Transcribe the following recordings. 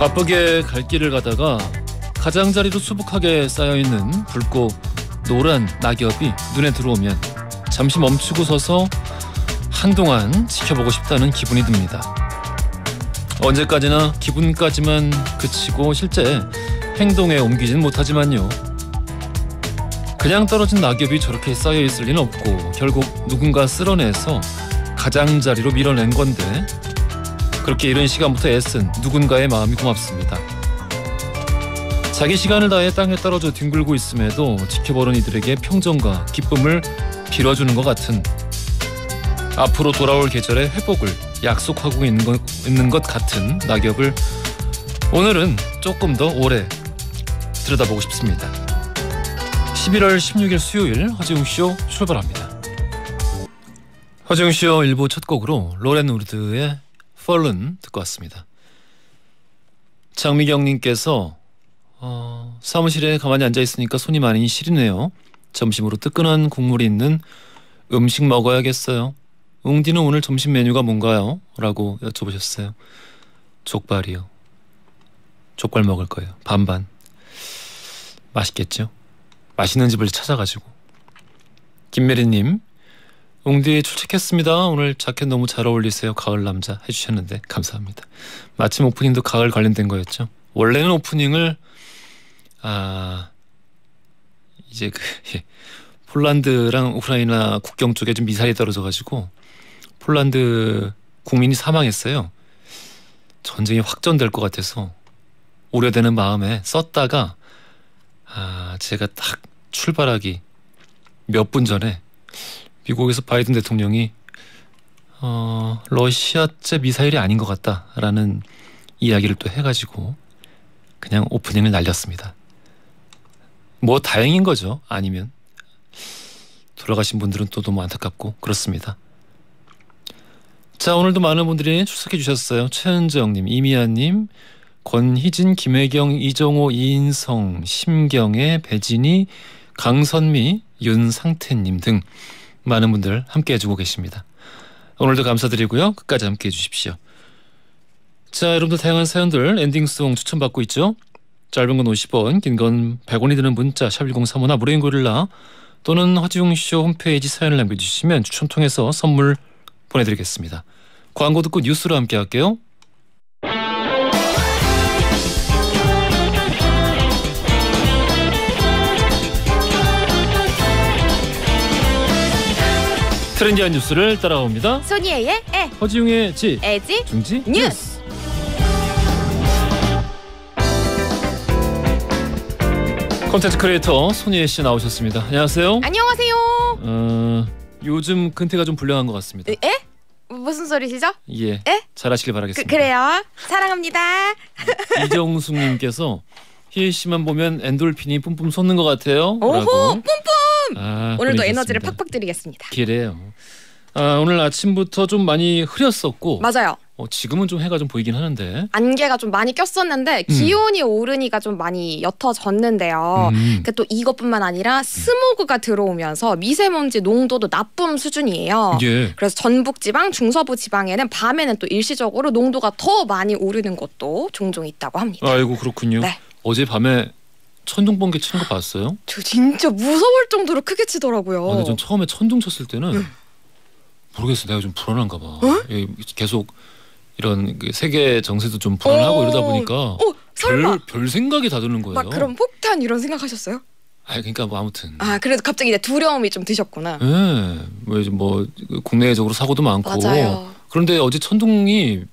바쁘게 갈 길을 가다가 가장자리로 수북하게 쌓여있는 붉고 노란 낙엽이 눈에 들어오면 잠시 멈추고 서서 한동안 지켜보고 싶다는 기분이 듭니다. 언제까지나 기분까지만 그치고 실제 행동에 옮기진 못하지만요. 그냥 떨어진 낙엽이 저렇게 쌓여있을 리는 없고 결국 누군가 쓸어내서 가장자리로 밀어낸 건데 그렇게 이른 시간부터 애쓴 누군가의 마음이 고맙습니다. 자기 시간을 다해 땅에 떨어져 뒹굴고 있음에도 지켜보는 이들에게 평정과 기쁨을 빌어주는 것 같은, 앞으로 돌아올 계절의 회복을 약속하고 있는 것 같은 낙엽을 오늘은 조금 더 오래 들여다보고 싶습니다. 11월 16일 수요일 허지웅쇼 출발합니다. 허지웅쇼 1부 첫 곡으로 로렌 우드의 Fallen 듣고 왔습니다. 장미경님께서 사무실에 가만히 앉아있으니까 손이 많이 시리네요. 점심으로 뜨끈한 국물이 있는 음식 먹어야겠어요. 웅디는 오늘 점심 메뉴가 뭔가요? 라고 여쭤보셨어요. 족발이요. 족발 먹을 거예요. 반반. 맛있겠죠? 맛있는 집을 찾아가지고. 김메리님, 웅디 출첵했습니다. 오늘 자켓 너무 잘 어울리세요. 가을 남자 해주셨는데 감사합니다. 마침 오프닝도 가을 관련된 거였죠. 원래는 오프닝을 이제 폴란드랑 우크라이나 국경 쪽에 좀 미사일이 떨어져가지고 폴란드 국민이 사망했어요. 전쟁이 확전될 것 같아서 우려되는 마음에 썼다가 제가 딱 출발하기 몇 분 전에 미국에서 바이든 대통령이 러시아제 미사일이 아닌 것 같다라는 이야기를 또 해가지고 그냥 오프닝을 날렸습니다. 뭐 다행인 거죠. 아니면 돌아가신 분들은 또 너무 안타깝고 그렇습니다. 자, 오늘도 많은 분들이 출석해 주셨어요. 최은정님, 이미아님, 권희진, 김혜경, 이정호, 이인성, 심경애, 배진희, 강선미, 윤상태님 등 많은 분들 함께 해주고 계십니다. 오늘도 감사드리고요. 끝까지 함께 해주십시오. 자, 여러분들 다양한 사연들 엔딩송 추천받고 있죠. 짧은 건 50원, 긴 건 100원이 드는 문자 샵1035나 무료인 고릴라 또는 허지웅쇼 홈페이지 사연을 남겨주시면 추첨 통해서 선물 보내드리겠습니다. 광고 듣고 뉴스로 함께 할게요. 트렌디한 뉴스를 따라옵니다. 소니의 에, 허지웅의 지, 에지, 중지 뉴스. 콘텐츠 크리에이터 손희애 씨 나오셨습니다. 안녕하세요. 안녕하세요. 요즘 근태가 좀 불량한 것 같습니다. 에? 무슨 소리시죠? 예. 에? 잘하시길 바라겠습니다. 그래요. 사랑합니다. 이정숙님께서 희애 씨만 보면 엔돌핀이 뿜뿜 솟는 것 같아요. 오호, 라고. 뿜뿜. 오늘도 오늘도 에너지를 팍팍 드리겠습니다. 기래요. 오늘 아침부터 좀 많이 흐렸었고. 맞아요. 지금은 좀 해가 좀 보이긴 하는데 안개가 좀 많이 꼈었는데 기온이 오르니까 좀 많이 옅어졌는데요. 또 이것뿐만 아니라 스모그가 들어오면서 미세먼지 농도도 나쁨 수준이에요. 예. 그래서 전북지방, 중서부지방에는 밤에는 또 일시적으로 농도가 더 많이 오르는 곳도 종종 있다고 합니다. 아이고, 그렇군요. 네. 어제 밤에 천둥번개 치는 거 봤어요? 저 진짜 무서울 정도로 크게 치더라고요. 근데 전 처음에 천둥 쳤을 때는 모르겠어요. 내가 좀 불안한가 봐. 계속 이런 세계 정세도 좀 불안하고 이러다 보니까 별 생각이 다 드는 거예요. 막 그럼 폭탄 이런 생각하셨어요? 그러니까 뭐 아무튼. 그래도 갑자기 이제 두려움이 좀 드셨구나. 네, 뭐 국내적으로 사고도 많고. 맞아요. 그런데 어제 천둥이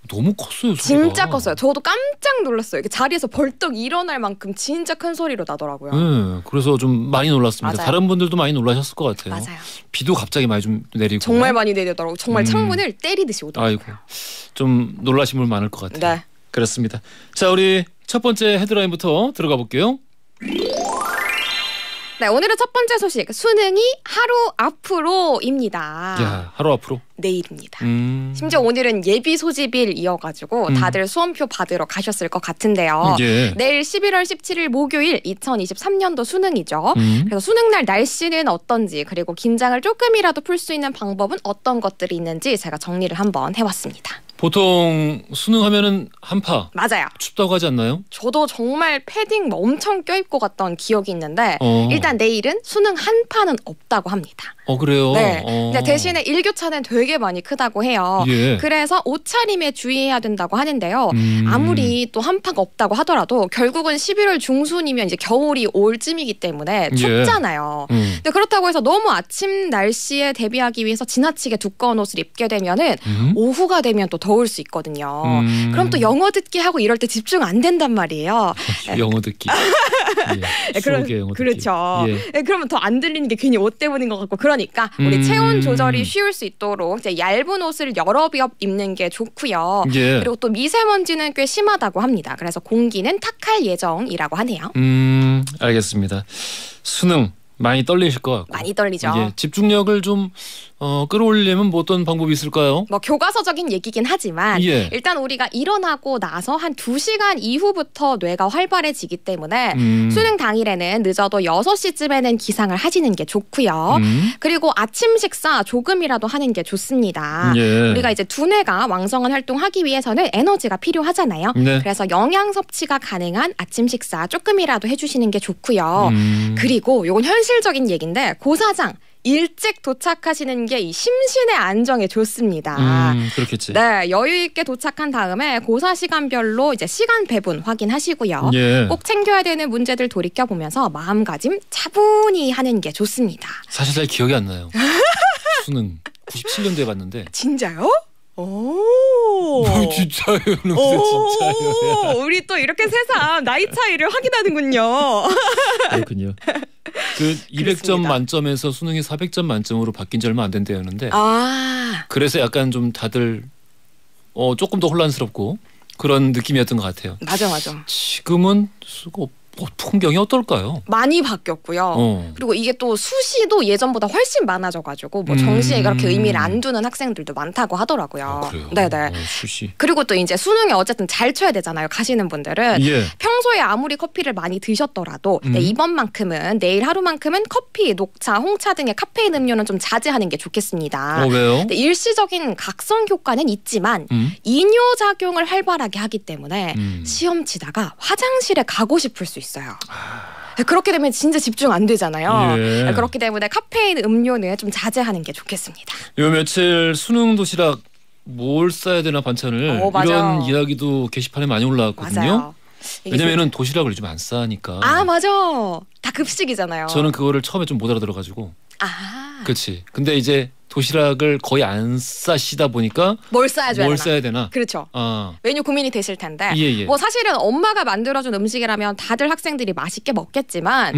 너무 컸어요. 소리가. 진짜 컸어요. 저도 깜짝 놀랐어요. 이렇게 자리에서 벌떡 일어날 만큼 진짜 큰 소리로 나더라고요. 네, 그래서 좀 많이 놀랐습니다. 맞아요. 다른 분들도 많이 놀라셨을 것 같아요. 맞아요. 비도 갑자기 많이 좀 내리고. 정말 많이 내리더라고요. 정말 창문을 때리듯이 오더라고요. 아이고, 좀 놀라신 분 많을 것 같아요. 네. 그렇습니다. 자, 우리 첫 번째 헤드라인부터 들어가 볼게요. 네, 오늘의 첫 번째 소식, 수능이 하루 앞으로입니다. 야, 하루 앞으로? 내일입니다. 심지어 오늘은 예비 소집일이어가지고 다들 수험표 받으러 가셨을 것 같은데요. 예. 내일 11월 17일 목요일 2023년도 수능이죠. 그래서 수능날 날씨는 어떤지, 그리고 긴장을 조금이라도 풀 수 있는 방법은 어떤 것들이 있는지 제가 정리를 한번 해봤습니다. 보통 수능하면은 한파. 맞아요. 춥다고 하지 않나요? 저도 정말 패딩 엄청 껴입고 갔던 기억이 있는데 일단 내일은 수능 한파는 없다고 합니다. 그래요? 네. 근데 대신에 일교차는 되게 많이 크다고 해요. 예. 그래서 옷차림에 주의해야 된다고 하는데요. 아무리 또 한파가 없다고 하더라도 결국은 11월 중순이면 이제 겨울이 올 쯤이기 때문에 춥잖아요. 근데 그렇다고 해서 너무 아침 날씨에 대비하기 위해서 지나치게 두꺼운 옷을 입게 되면은 오후가 되면 또 더울 수 있거든요. 그럼 또 영어 듣기 하고 이럴 때 집중 안 된단 말이에요. 영어 듣기. 예. 수록의 영어 듣기. 그렇죠. 예. 그러면 더 안 들리는 게 괜히 옷 때문인 것 같고 그러니까 우리 체온 조절이 쉬울 수 있도록 이제 얇은 옷을 여러 겹 입는 게 좋고요. 예. 그리고 또 미세먼지는 꽤 심하다고 합니다. 그래서 공기는 탁할 예정이라고 하네요. 알겠습니다. 수능 많이 떨리실 것 같고. 많이 떨리죠. 예. 집중력을 좀 끌어올리려면 뭐 어떤 방법이 있을까요? 뭐 교과서적인 얘기긴 하지만 예. 일단 우리가 일어나고 나서 한 2시간 이후부터 뇌가 활발해지기 때문에 수능 당일에는 늦어도 6시쯤에는 기상을 하시는 게 좋고요. 그리고 아침 식사 조금이라도 하는 게 좋습니다. 예. 우리가 이제 두뇌가 왕성한 활동하기 위해서는 에너지가 필요하잖아요. 네. 그래서 영양 섭취가 가능한 아침 식사 조금이라도 해주시는 게 좋고요. 그리고 이건 현실적인 얘기인데 고사장 일찍 도착하시는 게 이 심신의 안정에 좋습니다. 그렇겠지. 네, 여유 있게 도착한 다음에 고사 시간별로 이제 시간 배분 확인하시고요. 예. 꼭 챙겨야 되는 문제들 돌이켜 보면서 마음가짐 차분히 하는 게 좋습니다. 사실 잘 기억이 안 나요. 수능 97년도에 봤는데. 진짜요? 오. 진짜요? 진짜요? 우리 또 이렇게 새삼 나이 차이를 확인하는군요. 그렇군요. 그 200점 그렇습니다. 만점에서 수능이 400점 만점으로 바뀐 지 얼마 안 된대였는데 그래서 약간 좀 다들 조금 더 혼란스럽고 그런 느낌이었던 것 같아요. 맞아. 지금은 풍경이 어떨까요? 많이 바뀌었고요. 그리고 이게 또 수시도 예전보다 훨씬 많아져가지고 뭐 정시에 그렇게 의미를 안 두는 학생들도 많다고 하더라고요. 그래요? 네네. 수시. 그리고 또 이제 수능에 어쨌든 잘 쳐야 되잖아요. 가시는 분들은. 예. 평소에 아무리 커피를 많이 드셨더라도 이번만큼은 내일 하루만큼은 커피, 녹차, 홍차 등의 카페인 음료는 좀 자제하는 게 좋겠습니다. 왜요? 네, 일시적인 각성 효과는 있지만 이뇨작용을 활발하게 하기 때문에 시험 치다가 화장실에 가고 싶을 수 있어요. 그렇게 되면 진짜 집중 안 되잖아요. 예. 그렇기 때문에 카페인 음료는 좀 자제하는 게 좋겠습니다. 요 며칠 수능 도시락 뭘 싸야 되나 반찬을 이런 이야기도 게시판에 많이 올라왔거든요. 맞아요. 왜냐면은 도시락을 요즘 안 싸니까. 맞아. 다 급식이잖아요. 저는 그거를 처음에 좀 못 알아들어가지고. 그렇지. 근데 이제 도시락을 거의 안 싸시다 보니까 뭘 싸야 되나? 그렇죠. 메뉴 고민이 되실 텐데 예. 뭐 사실은 엄마가 만들어준 음식이라면 다들 학생들이 맛있게 먹겠지만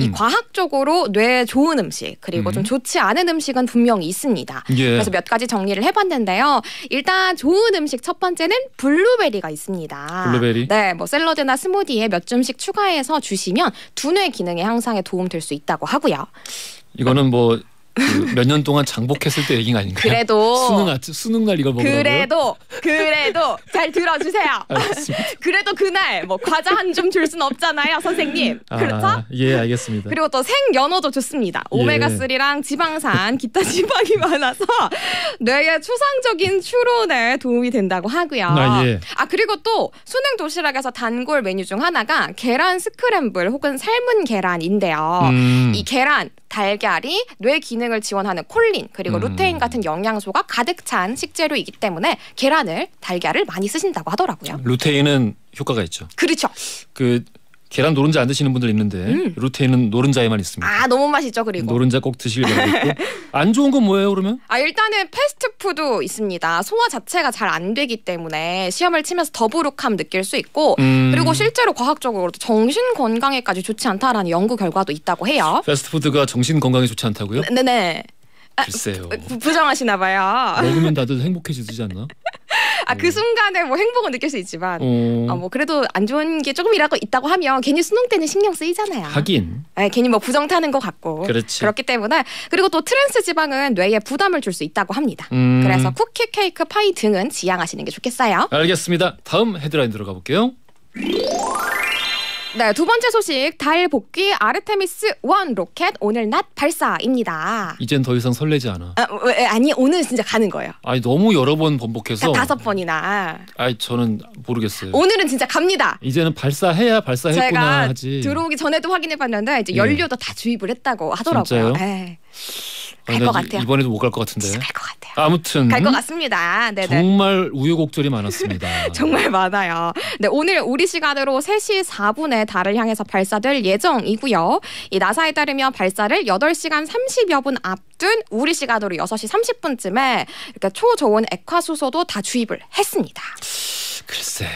이 과학적으로 뇌에 좋은 음식 그리고 좀 좋지 않은 음식은 분명히 있습니다. 예. 그래서 몇 가지 정리를 해봤는데요. 일단 좋은 음식 첫 번째는 블루베리가 있습니다. 블루베리? 네, 뭐 샐러드나 스무디에 몇 줌씩 추가해서 주시면 두뇌 기능의 향상에 도움 될 수 있다고 하고요. 이거는 뭐 몇 년 동안 장복했을 때 얘기가 아닌가요? 그래도 수능 날 이걸 먹으라고요? 그래도 잘 들어주세요. 알겠습니다. 그래도 그날 뭐 과자 한 줌 줄 순 없잖아요, 선생님. 그렇죠? 예, 알겠습니다. 그리고 또 생연어도 좋습니다. 오메가3랑 지방산, 기타 지방이 많아서 뇌의 추상적인 추론에 도움이 된다고 하고요. 예. 그리고 또 수능 도시락에서 단골 메뉴 중 하나가 계란 스크램블 혹은 삶은 계란인데요. 이 계란, 달걀이 뇌 기능을 지원하는 콜린 그리고 루테인 같은 영양소가 가득 찬 식재료이기 때문에 계란을, 달걀을 많이 쓰신다고 하더라고요. 루테인은 효과가 있죠. 그렇죠. 계란 노른자 안 드시는 분들 있는데 루테인은 노른자에만 있습니다. 너무 맛있죠. 그리고 노른자 꼭 드시길 바라겠고. 안 좋은 건 뭐예요 그러면? 일단은 패스트푸드 있습니다. 소화 자체가 잘 안 되기 때문에 시험을 치면서 더부룩함 느낄 수 있고 그리고 실제로 과학적으로 정신 건강에까지 좋지 않다라는 연구 결과도 있다고 해요. 패스트푸드가 정신 건강에 좋지 않다고요? 네네. 글쎄요. 부정하시나 봐요. 먹으면 다들 행복해지지 않나? 그 순간에 뭐 행복은 느낄 수 있지만 뭐 그래도 안 좋은 게 조금이라도 있다고 하면 괜히 수능 때는 신경 쓰이잖아요. 하긴. 괜히 뭐 부정 타는 것 같고. 그렇지. 그렇기 때문에 그리고 또 트랜스 지방은 뇌에 부담을 줄 수 있다고 합니다. 그래서 쿠키, 케이크, 파이 등은 지양하시는 게 좋겠어요. 알겠습니다. 다음 헤드라인 들어가 볼게요. 네, 두 번째 소식 달 복귀 아르테미스 1 로켓 오늘 낮 발사입니다. 이젠 더 이상 설레지 않아. 아니 오늘 진짜 가는 거예요. 아니 너무 여러 번 번복해서 5번이나. 아니 저는 모르겠어요. 오늘은 진짜 갑니다. 이제는 발사해야 발사했구나 제가 하지. 들어오기 전에도 확인해봤는데 이제 연료도 다 주입을 했다고 하더라고요. 진짜요? 갈 것 같아요. 이번에도 못 갈 것 같은데. 갈 것 같아요. 아무튼 갈 것 같습니다. 네네. 정말 우여곡절이 많았습니다. 정말 많아요. 네, 오늘 우리 시간으로 3시 4분에 달을 향해서 발사될 예정이고요. 이 나사에 따르면 발사를 8시간 30여 분 앞둔 우리 시간으로 6시 30분쯤에 이렇게 초저온 액화수소도 다 주입을 했습니다. 글쎄.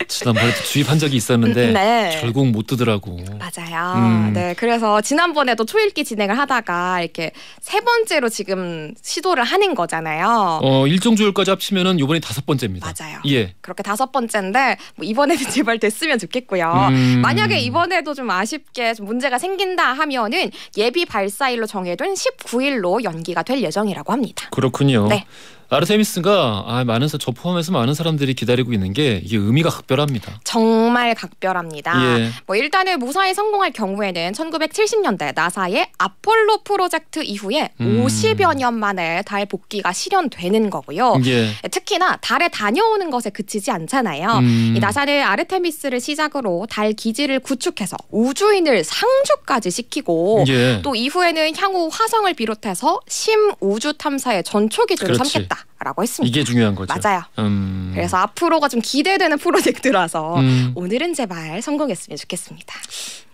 지난번에도 주입한 적이 있었는데 네. 결국 못 뜨더라고. 맞아요. 네, 그래서 지난번에도 초읽기 진행을 하다가 이렇게 3번째로 지금 시도를 하는 거잖아요. 일정 조율까지 합치면은 이번이 5번째입니다. 맞아요. 예. 그렇게 5번째인데 뭐 이번에는 제발 됐으면 좋겠고요. 만약에 이번에도 좀 아쉽게 좀 문제가 생긴다 하면은 예비 발사일로 정해둔 19일로 연기가 될 예정이라고 합니다. 그렇군요. 네. 아르테미스가 저 포함해서 많은 사람들이 기다리고 있는 게 이게 의미가 각별합니다. 정말 각별합니다. 예. 뭐 일단은 무사히 성공할 경우에는 1970년대 나사의 아폴로 프로젝트 이후에 50여 년 만에 달 복귀가 실현되는 거고요. 예. 특히나 달에 다녀오는 것에 그치지 않잖아요. 이 나사는 아르테미스를 시작으로 달 기지를 구축해서 우주인을 상주까지 시키고 예. 또 이후에는 향후 화성을 비롯해서 심우주 탐사의 전초 기조를 그렇지. 삼겠다라고 했습니다. 이게 중요한 거죠. 맞아요. 그래서 앞으로가 좀 기대되는 프로젝트라서 오늘은 제발 성공했으면 좋겠습니다.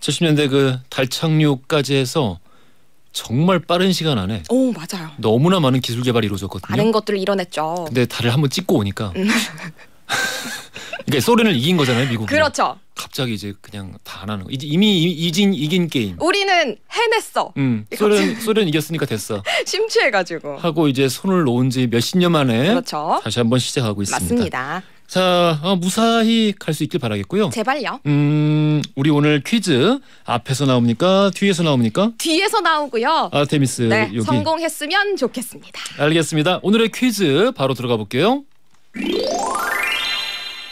70년대 그 달 착륙까지 해서 정말 빠른 시간 안에 오, 맞아요. 너무나 많은 기술 개발이 이루어졌거든요. 많은 것들을 이뤄냈죠. 근데 달을 한번 찍고 오니까 그러니까 소련을 이긴 거잖아요, 미국이. 그렇죠. 갑자기 이제 그냥 다 안 하는 거. 이미 이긴 게임. 우리는 해냈어. 소련 이겼으니까 됐어. 심취해가지고. 하고 이제 손을 놓은 지 몇십 년 만에 그렇죠. 다시 한번 시작하고 있습니다. 맞습니다. 자, 무사히 갈 수 있길 바라겠고요. 제발요. 우리 오늘 퀴즈 앞에서 나옵니까? 뒤에서 나옵니까? 뒤에서 나오고요. 아르테미스 네, 여기. 성공했으면 좋겠습니다. 알겠습니다. 오늘의 퀴즈 바로 들어가 볼게요.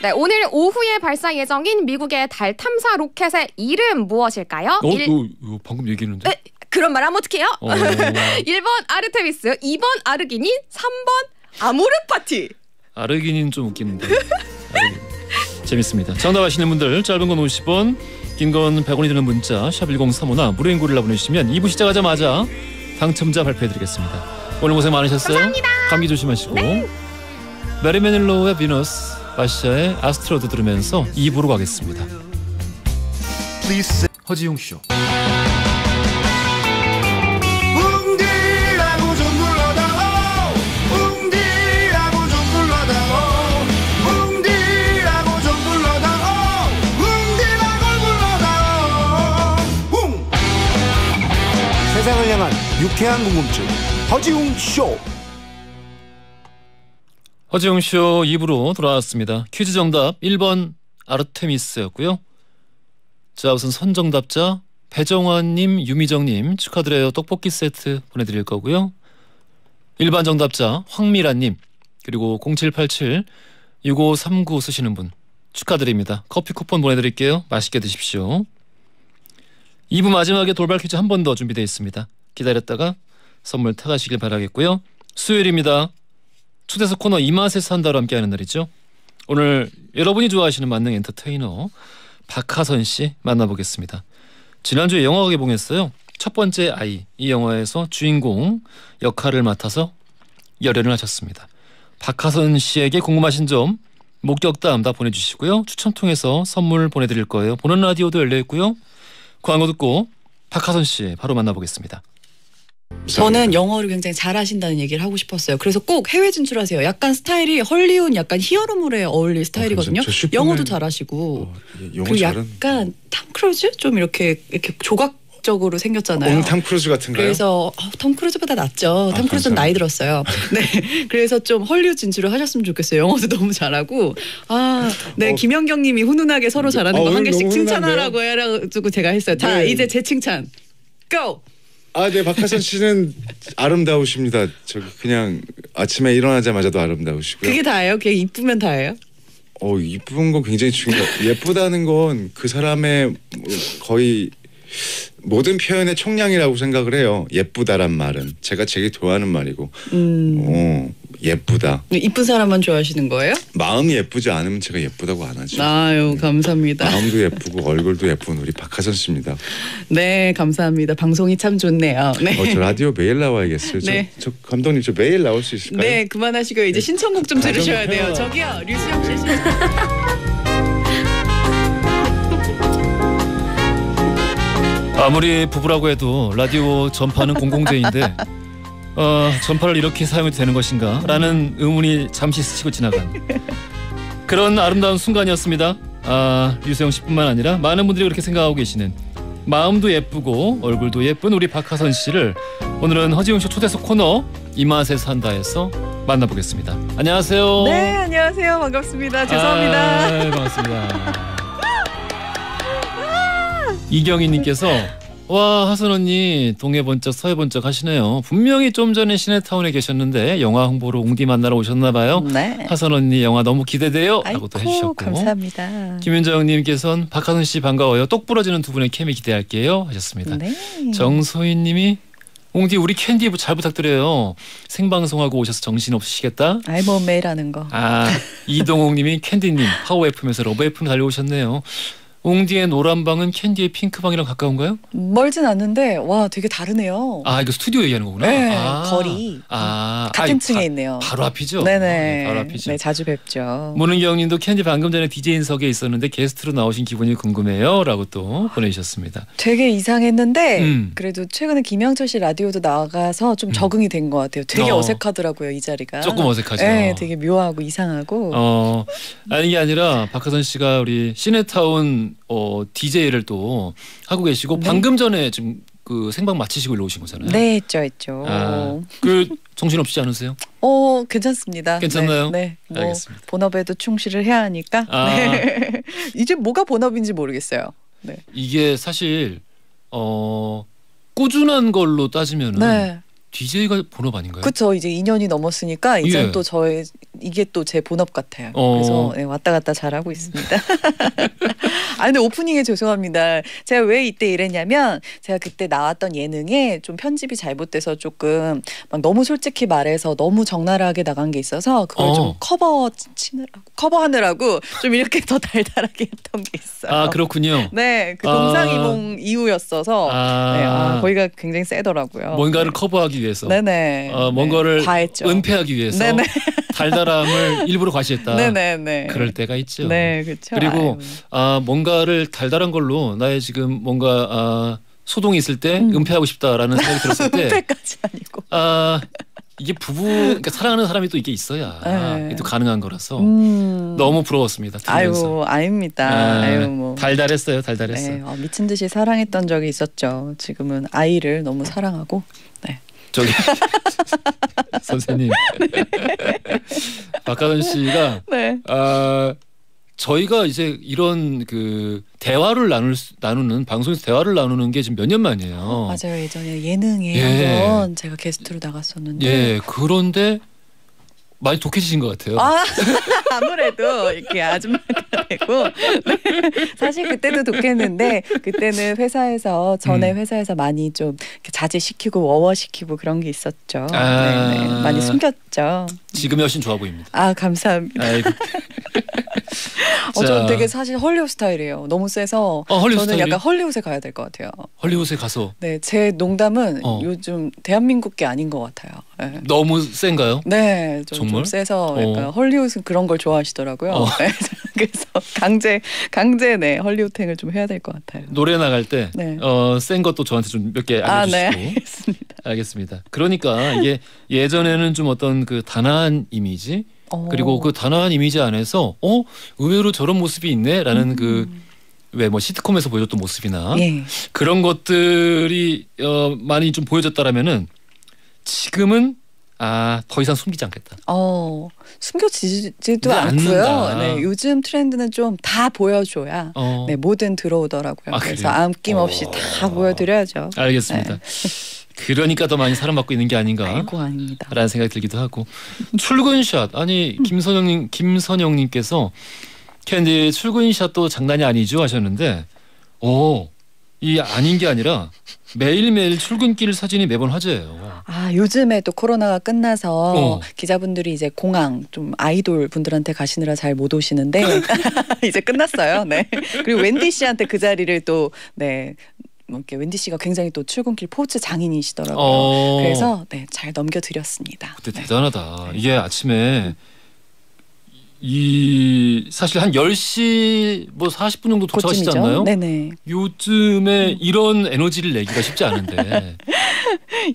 네, 오늘 오후에 발사 예정인 미국의 달 탐사 로켓의 이름 무엇일까요? 이거 방금 얘기했는데. 그런 말 하면 어떡해요? 1번 아르테미스, 2번 아르기닌, 3번 아모르파티. 아르기닌 좀 웃기는데. 재밌습니다. 정답 아시는 분들 짧은 건 50원, 긴 건 100원이 드는 문자 샵 1035나 무료인 고릴라 보내주시면 2부 시작하자마자 당첨자 발표해드리겠습니다. 오늘 고생 많으셨어요. 감사합니다. 감기 조심하시고. 네. 메리 매닐로우의 비너스, 마시아의 아스트로드 들으면서 2부로 가겠습니다. 허지용 쇼. 세상을 향한 유쾌한 궁금증 허지웅 쇼. 허지웅 쇼 2부로 돌아왔습니다. 퀴즈 정답 1번 아르테미스였고요. 자, 우선 선정답자 배정환님, 유미정님 축하드려요. 떡볶이 세트 보내드릴 거고요. 일반 정답자 황미라님, 그리고 0787-6539 쓰시는 분 축하드립니다. 커피 쿠폰 보내드릴게요. 맛있게 드십시오. 2부 마지막에 돌발 퀴즈 한 번 더 준비되어 있습니다. 기다렸다가 선물 타가시길 바라겠고요. 수요일입니다. 초대석 코너 이 맛에 산다로 함께하는 날이죠. 오늘 여러분이 좋아하시는 만능 엔터테이너 박하선 씨 만나보겠습니다. 지난주에 영화 개봉했어요. 첫 번째 아이, 이 영화에서 주인공 역할을 맡아서 열연을 하셨습니다. 박하선 씨에게 궁금하신 점 목격담 다 보내주시고요. 추첨 통해서 선물 보내드릴 거예요. 보는 라디오도 열려있고요. 광고 듣고 박하선 씨 바로 만나보겠습니다. 저는 영어를 굉장히 잘하신다는 얘기를 하고 싶었어요. 그래서 꼭 해외 진출하세요. 약간 스타일이 헐리우드 약간 히어로물에 어울릴 스타일이거든요. 영어도 잘하시고 그리고 약간 탐 크루즈 좀 이렇게 조각적으로 생겼잖아요. 톰 크루즈 같은가요? 그래서 톰 크루즈보다 낫죠. 톰 크루즈는 나이 들었어요. 네, 그래서 좀 헐리우드 진출을 하셨으면 좋겠어요. 영어도 너무 잘하고. 네, 김연경님이 훈훈하게 서로 잘하는 거 한 개씩 칭찬하라고 해가지고 제가 했어요. 자, 네. 이제 제 칭찬. 고! 네, 박하선 씨는 아름다우십니다. 그냥 아침에 일어나자마자도 아름다우시고요. 그게 다예요? 그냥 이쁘면 다예요? 이쁜 건 굉장히 중요해요. 예쁘다는 건 그 사람의 거의 모든 표현의 총량이라고 생각을 해요. 예쁘다란 말은 제가 되게 좋아하는 말이고. 예쁘다. 이쁜 사람만 좋아하시는 거예요? 마음이 예쁘지 않으면 제가 예쁘다고 안 하죠. 아유, 감사합니다. 마음도 예쁘고 얼굴도 예쁜 우리 박하선 씨입니다. 네, 감사합니다. 방송이 참 좋네요. 네. 저 라디오 매일 나와야겠어요. 네. 저 감독님 저 매일 나올 수 있을까요? 네, 그만하시고 이제 신청곡 좀 들으셔야 돼요. 저기요, 류수영 씨 신청. 아무리 부부라고 해도 라디오 전파는 공공재인데 전파를 이렇게 사용해도 되는 것인가 라는 의문이 잠시 스치고 지나간 그런 아름다운 순간이었습니다. 류수영 씨뿐만 아니라 많은 분들이 그렇게 생각하고 계시는 마음도 예쁘고 얼굴도 예쁜 우리 박하선 씨를 오늘은 허지웅쇼 초대석 코너 이 맛에 산다에서 만나보겠습니다. 안녕하세요. 네, 안녕하세요. 반갑습니다. 죄송합니다. 반갑습니다. 이경희님께서 와 하선 언니 동해 번쩍 서해 번쩍 하시네요. 분명히 좀 전에 시내타운에 계셨는데 영화 홍보로 옹디 만나러 오셨나 봐요. 네. 하선 언니 영화 너무 기대돼요. 라고 또 해주셨고 감사합니다. 김윤정님께서는 박하선 씨 반가워요. 똑 부러지는 두 분의 케미 기대할게요 하셨습니다. 네. 정소희님이 옹디 우리 캔디 잘 부탁드려요. 생방송하고 오셔서 정신없으시겠다. 뭐 매일 하는 거. 이동욱님이 캔디님 하우 FM에서 러브 FM 달려오셨네요. 옹디의 노란방은 캔디의 핑크방이랑 가까운가요? 멀진 않는데 와 되게 다르네요. 이거 스튜디오 얘기하는 거구나. 네, 거리 같은 층에 있네요. 바로 앞이죠. 네네. 바로 앞이죠. 네, 자주 뵙죠. 문은경님도 캔디 방금 전에 DJ인석에 있었는데 게스트로 나오신 기분이 궁금해요라고 또 보내주셨습니다. 되게 이상했는데 그래도 최근에 김영철 씨 라디오도 나가서 좀 적응이 된 것 같아요. 되게 어색하더라고요 이 자리가. 조금 어색하죠. 네, 되게 묘하고 이상하고. 아니 이게 아니라 박하선 씨가 우리 시내타운 DJ를 또 하고 계시고 네. 방금 전에 지금 그 생방 마치시고 일로 오신 거잖아요. 네, 했죠. 그 정신없지 않으세요? 괜찮습니다. 괜찮나요? 네. 알겠습니다. 본업에도 충실을 해야 하니까. 네. 이제 뭐가 본업인지 모르겠어요. 네. 이게 사실 꾸준한 걸로 따지면은 네. DJ가 본업 아닌가요? 그렇죠. 이제 2년이 넘었으니까 이제 또 이게 또 제 본업 같아요. 그래서 왔다 갔다 잘하고 있습니다. 근데 오프닝에 죄송합니다. 제가 왜 이때 이랬냐면 제가 그때 나왔던 예능에 좀 편집이 잘못돼서 조금 막 너무 솔직히 말해서 너무 적나라하게 나간 게 있어서 그걸 좀 커버하느라고 좀 이렇게 더 달달하게 했던 게 있어요. 그렇군요. 네, 그 동상이몽 이후였어서 거기가 굉장히 세더라고요. 뭔가를 커버하기 위해서. 네네. 뭔가를 과했죠. 은폐하기 위해서. 네네. 달달함을 일부러 과시했다. 네네네. 그럴 때가 있죠. 네, 그렇죠. 그리고 뭔가를 달달한 걸로 나의 지금 뭔가 소동이 있을 때 은폐하고 싶다라는 생각이 들었을 때 은폐까지 아니고. 이게 그러니까 사랑하는 사람이 또 이게 있어야 이게 또 가능한 거라서 너무 부러웠습니다. 들으면서. 아닙니다. 달달했어요. 달달했어요. 네, 미친 듯이 사랑했던 적이 있었죠. 지금은 아이를 너무 사랑하고. 네. 저기 선생님 박하선 씨가 저희가 이제 이런 그 대화를 나누는 방송에서 대화를 나누는 게 지금 몇 년 만이에요. 맞아요. 예전에 예능에 한번 제가 게스트로 나갔었는데. 그런데 많이 독해지신 것 같아요. 아무래도 이렇게 아줌마가 되고 사실 그때도 독했는데 그때는 회사에서 전에 회사에서 많이 좀 자제시키고 워워시키고 그런 게 있었죠. 네네. 많이 숨겼죠. 지금이 훨씬 좋아 보입니다. 감사합니다. 저는 되게 사실 헐리우드 스타일이에요. 너무 세서 저는 약간 헐리우드에 가야 될 것 같아요. 헐리우드에 가서? 네, 제 농담은 요즘 대한민국 게 아닌 것 같아요. 네. 너무 센가요? 네, 좀 세서 약간 헐리우드 그런 걸 좋아하시더라고요. 네, 그래서 강제 헐리우드행을 좀 해야 될 것 같아요. 노래 나갈 때 센 것도 저한테 좀 몇 개 알려주시고. 네, 알겠습니다. 알겠습니다. 그러니까 이게 예전에는 좀 어떤 그 단아한 이미지 그리고 그 단아한 이미지 안에서 의외로 저런 모습이 있네라는 그 왜 뭐 시트콤에서 보여줬던 모습이나 그런 것들이 많이 좀 보여졌다라면은 지금은 더 이상 숨기지 않겠다. 숨겨지지도 않고요. 네, 요즘 트렌드는 좀 다 보여줘야 뭐든 들어오더라고요. 그래서 아낌없이 다 보여드려야죠. 알겠습니다. 그러니까 더 많이 사랑받고 있는 게 아닌가. 아이고, 아닙니다. 라는 생각이 들기도 하고. 출근샷. 아니 김선영님께서 캔디 출근샷도 장난이 아니죠 하셨는데 이 아닌 게 아니라 매일매일 출근길 사진이 매번 화제예요. 아, 요즘에 또 코로나가 끝나서 기자분들이 이제 공항 좀 아이돌 분들한테 가시느라 잘 못 오시는데 이제 끝났어요. 네. 그리고 웬디 씨한테 그 자리를 또 이렇게 웬디 씨가 굉장히 또 출근길 포즈 장인이시더라고요. 그래서 잘 넘겨드렸습니다. 근데 대단하다. 이게 아침에 사실 한 10시 40분 정도 도착하시지 않나요? 네네. 요즘에 이런 에너지를 내기가 쉽지 않은데.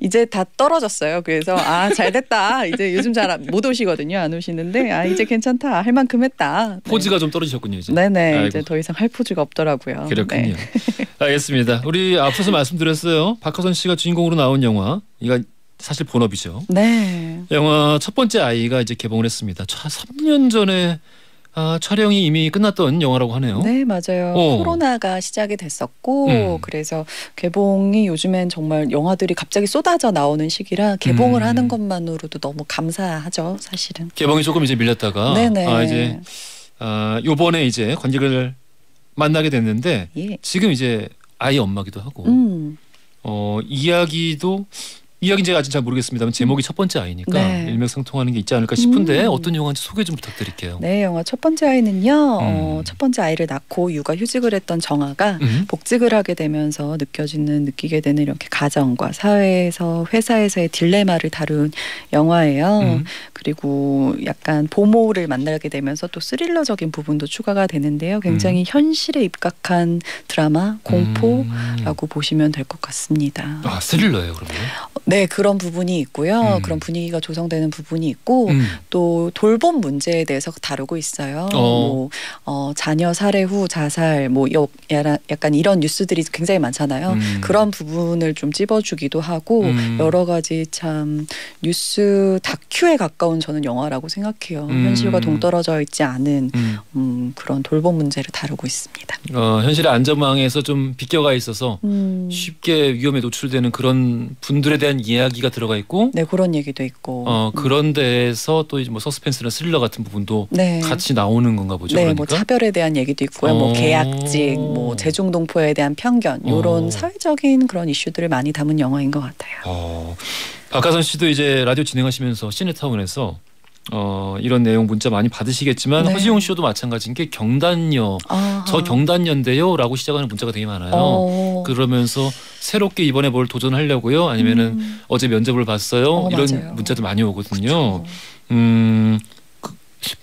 이제 다 떨어졌어요. 그래서 잘 됐다. 이제 요즘 잘 못 오시거든요. 안 오시는데 이제 괜찮다. 할 만큼 했다. 포즈가 좀 떨어지셨군요. 이제. 네네. 아이고. 이제 더 이상 할 포즈가 없더라고요. 그렇군요. 알겠습니다. 우리 앞서서 말씀드렸어요. 박하선 씨가 주인공으로 나온 영화. 이거 사실 본업이죠. 네. 영화 첫 번째 아이가 이제 개봉을 했습니다. 3년 전에 촬영이 이미 끝났던 영화라고 하네요. 네, 맞아요. 코로나가 시작이 됐었고 그래서 개봉이 요즘엔 정말 영화들이 갑자기 쏟아져 나오는 시기라 개봉을 하는 것만으로도 너무 감사하죠, 사실은. 개봉이 조금 이제 밀렸다가 이제 요번에 이제 관객을 만나게 됐는데 지금 이제 아이 엄마기도 하고 이야기는 제가 아직 잘 모르겠습니다만 제목이 첫 번째 아이니까 일맥상통하는 게 있지 않을까 싶은데 어떤 영화인지 소개 좀 부탁드릴게요. 네, 영화 첫 번째 아이는요. 첫 번째 아이를 낳고 육아휴직을 했던 정아가 복직을 하게 되면서 느끼게 되는 이렇게 가정과 사회에서 회사에서의 딜레마를 다룬 영화예요. 그리고 약간 보모를 만나게 되면서 또 스릴러적인 부분도 추가가 되는데요. 굉장히 현실에 입각한 드라마, 공포라고 보시면 될 것 같습니다. 스릴러예요, 그러면? 네, 그런 부분이 있고요. 그런 분위기가 조성되는 부분이 있고 또 돌봄 문제에 대해서 다루고 있어요. 자녀 살해 후 자살 약간 이런 뉴스들이 굉장히 많잖아요. 그런 부분을 좀 찝어주기도 하고 여러 가지 참 뉴스 다큐에 가까운 저는 영화라고 생각해요. 현실과 동떨어져 있지 않은 그런 돌봄 문제를 다루고 있습니다. 현실의 안전망에서 좀 비껴가 있어서 쉽게 위험에 노출되는 그런 분들에 대한 이야기가 들어가 있고, 그런 얘기도 있고, 그런 데에서 또 이제 서스펜스나 스릴러 같은 부분도 같이 나오는 건가 보죠. 그러니까? 차별에 대한 얘기도 있고요, 계약직, 재중동포에 대한 편견, 이런 사회적인 그런 이슈들을 많이 담은 영화인 것 같아요. 박하선 씨도 이제 라디오 진행하시면서 시네타운에서 이런 내용 문자 많이 받으시겠지만 허지용 씨도 마찬가지인 게 경단녀, 저 경단녀인데요 라고 시작하는 문자가 되게 많아요. 그러면서 새롭게 이번에 뭘 도전하려고요? 아니면은 어제 면접을 봤어요? 이런 맞아요. 문자도 많이 오거든요.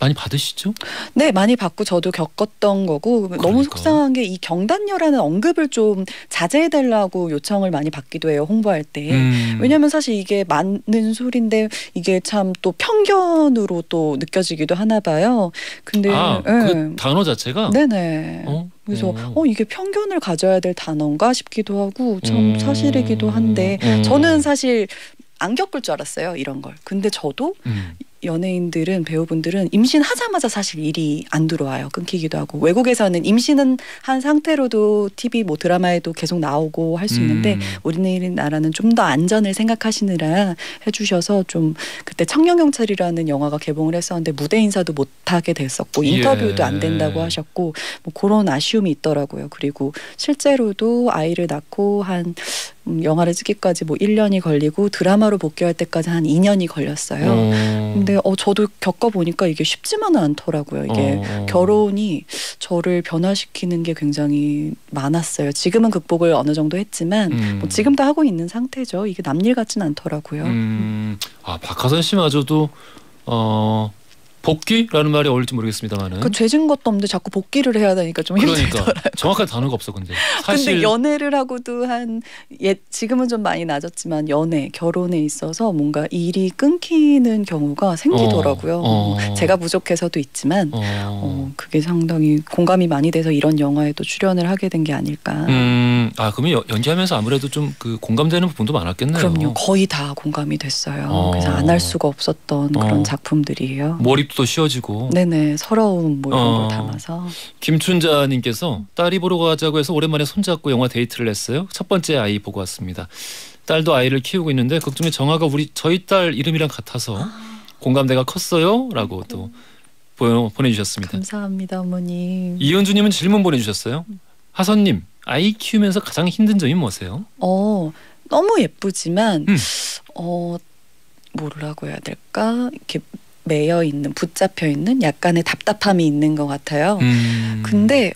많이 받으시죠? 네, 많이 받고 저도 겪었던 거고 너무 속상한 게 이 경단녀라는 언급을 좀 자제해달라고 요청을 많이 받기도 해요. 홍보할 때. 왜냐하면 사실 이게 맞는 소리인데 이게 참 또 편견으로 또 느껴지기도 하나 봐요. 근데 그 단어 자체가? 네네. 그래서 이게 편견을 가져야 될 단어인가 싶기도 하고 참 사실이기도 한데 저는 사실 안 겪을 줄 알았어요. 이런 걸. 근데 저도 연예인들은 배우분들은 임신하자마자 사실 일이 안 들어와요. 끊기기도 하고 외국에서는 임신은 한 상태로도 TV 드라마에도 계속 나오고 할 수 있는데 우리나라는 좀 더 안전을 생각하시느라 해주셔서 좀 그때 청년경찰이라는 영화가 개봉을 했었는데 무대 인사도 못하게 됐었고 인터뷰도 안 된다고 하셨고 그런 아쉬움이 있더라고요. 그리고 실제로도 아이를 낳고 한 영화를 찍기까지 1년이 걸리고 드라마로 복귀할 때까지 한 2년이 걸렸어요. 근데 저도 겪어보니까 이게 쉽지만은 않더라고요. 이게 결혼이 저를 변화시키는 게 굉장히 많았어요. 지금은 극복을 어느 정도 했지만 지금도 하고 있는 상태죠. 이게 남일 같진 않더라고요. 박하선 씨마저도 복귀라는 말이 어울릴지 모르겠습니다만은 죄진 것도 없는데 자꾸 복귀를 해야 되니까 좀 힘들더라고요. 정확한 단어가 없어 근데. 근데 연애를 하고도 지금은 좀 많이 낮았지만 결혼에 있어서 뭔가 일이 끊기는 경우가 생기더라고요. 제가 부족해서도 있지만 그게 상당히 공감이 많이 돼서 이런 영화에도 출연을 하게 된 게 아닐까. 그러면 연기하면서 아무래도 좀 그 공감되는 부분도 많았겠네요. 그럼요. 거의 다 공감이 됐어요. 그래서 안 할 수가 없었던 그런 작품들이에요. 몰입도 속도 쉬워지고. 네네. 서러움 뭐 이런 걸 담아서. 김춘자님께서 딸이 보러 가자고 해서 오랜만에 손잡고 영화 데이트를 했어요. 첫 번째 아이 보고 왔습니다. 딸도 아이를 키우고 있는데 극 중에 정아가 저희 딸 이름이랑 같아서 공감대가 컸어요. 라고 또 보내주셨습니다. 감사합니다 어머님. 이은주님은 질문 보내주셨어요. 하선님, 아이 키우면서 가장 힘든 점이 뭐세요? 너무 예쁘지만 뭐라고 해야 될까? 이렇게 매여 있는, 붙잡혀 있는 약간의 답답함이 있는 것 같아요. 근데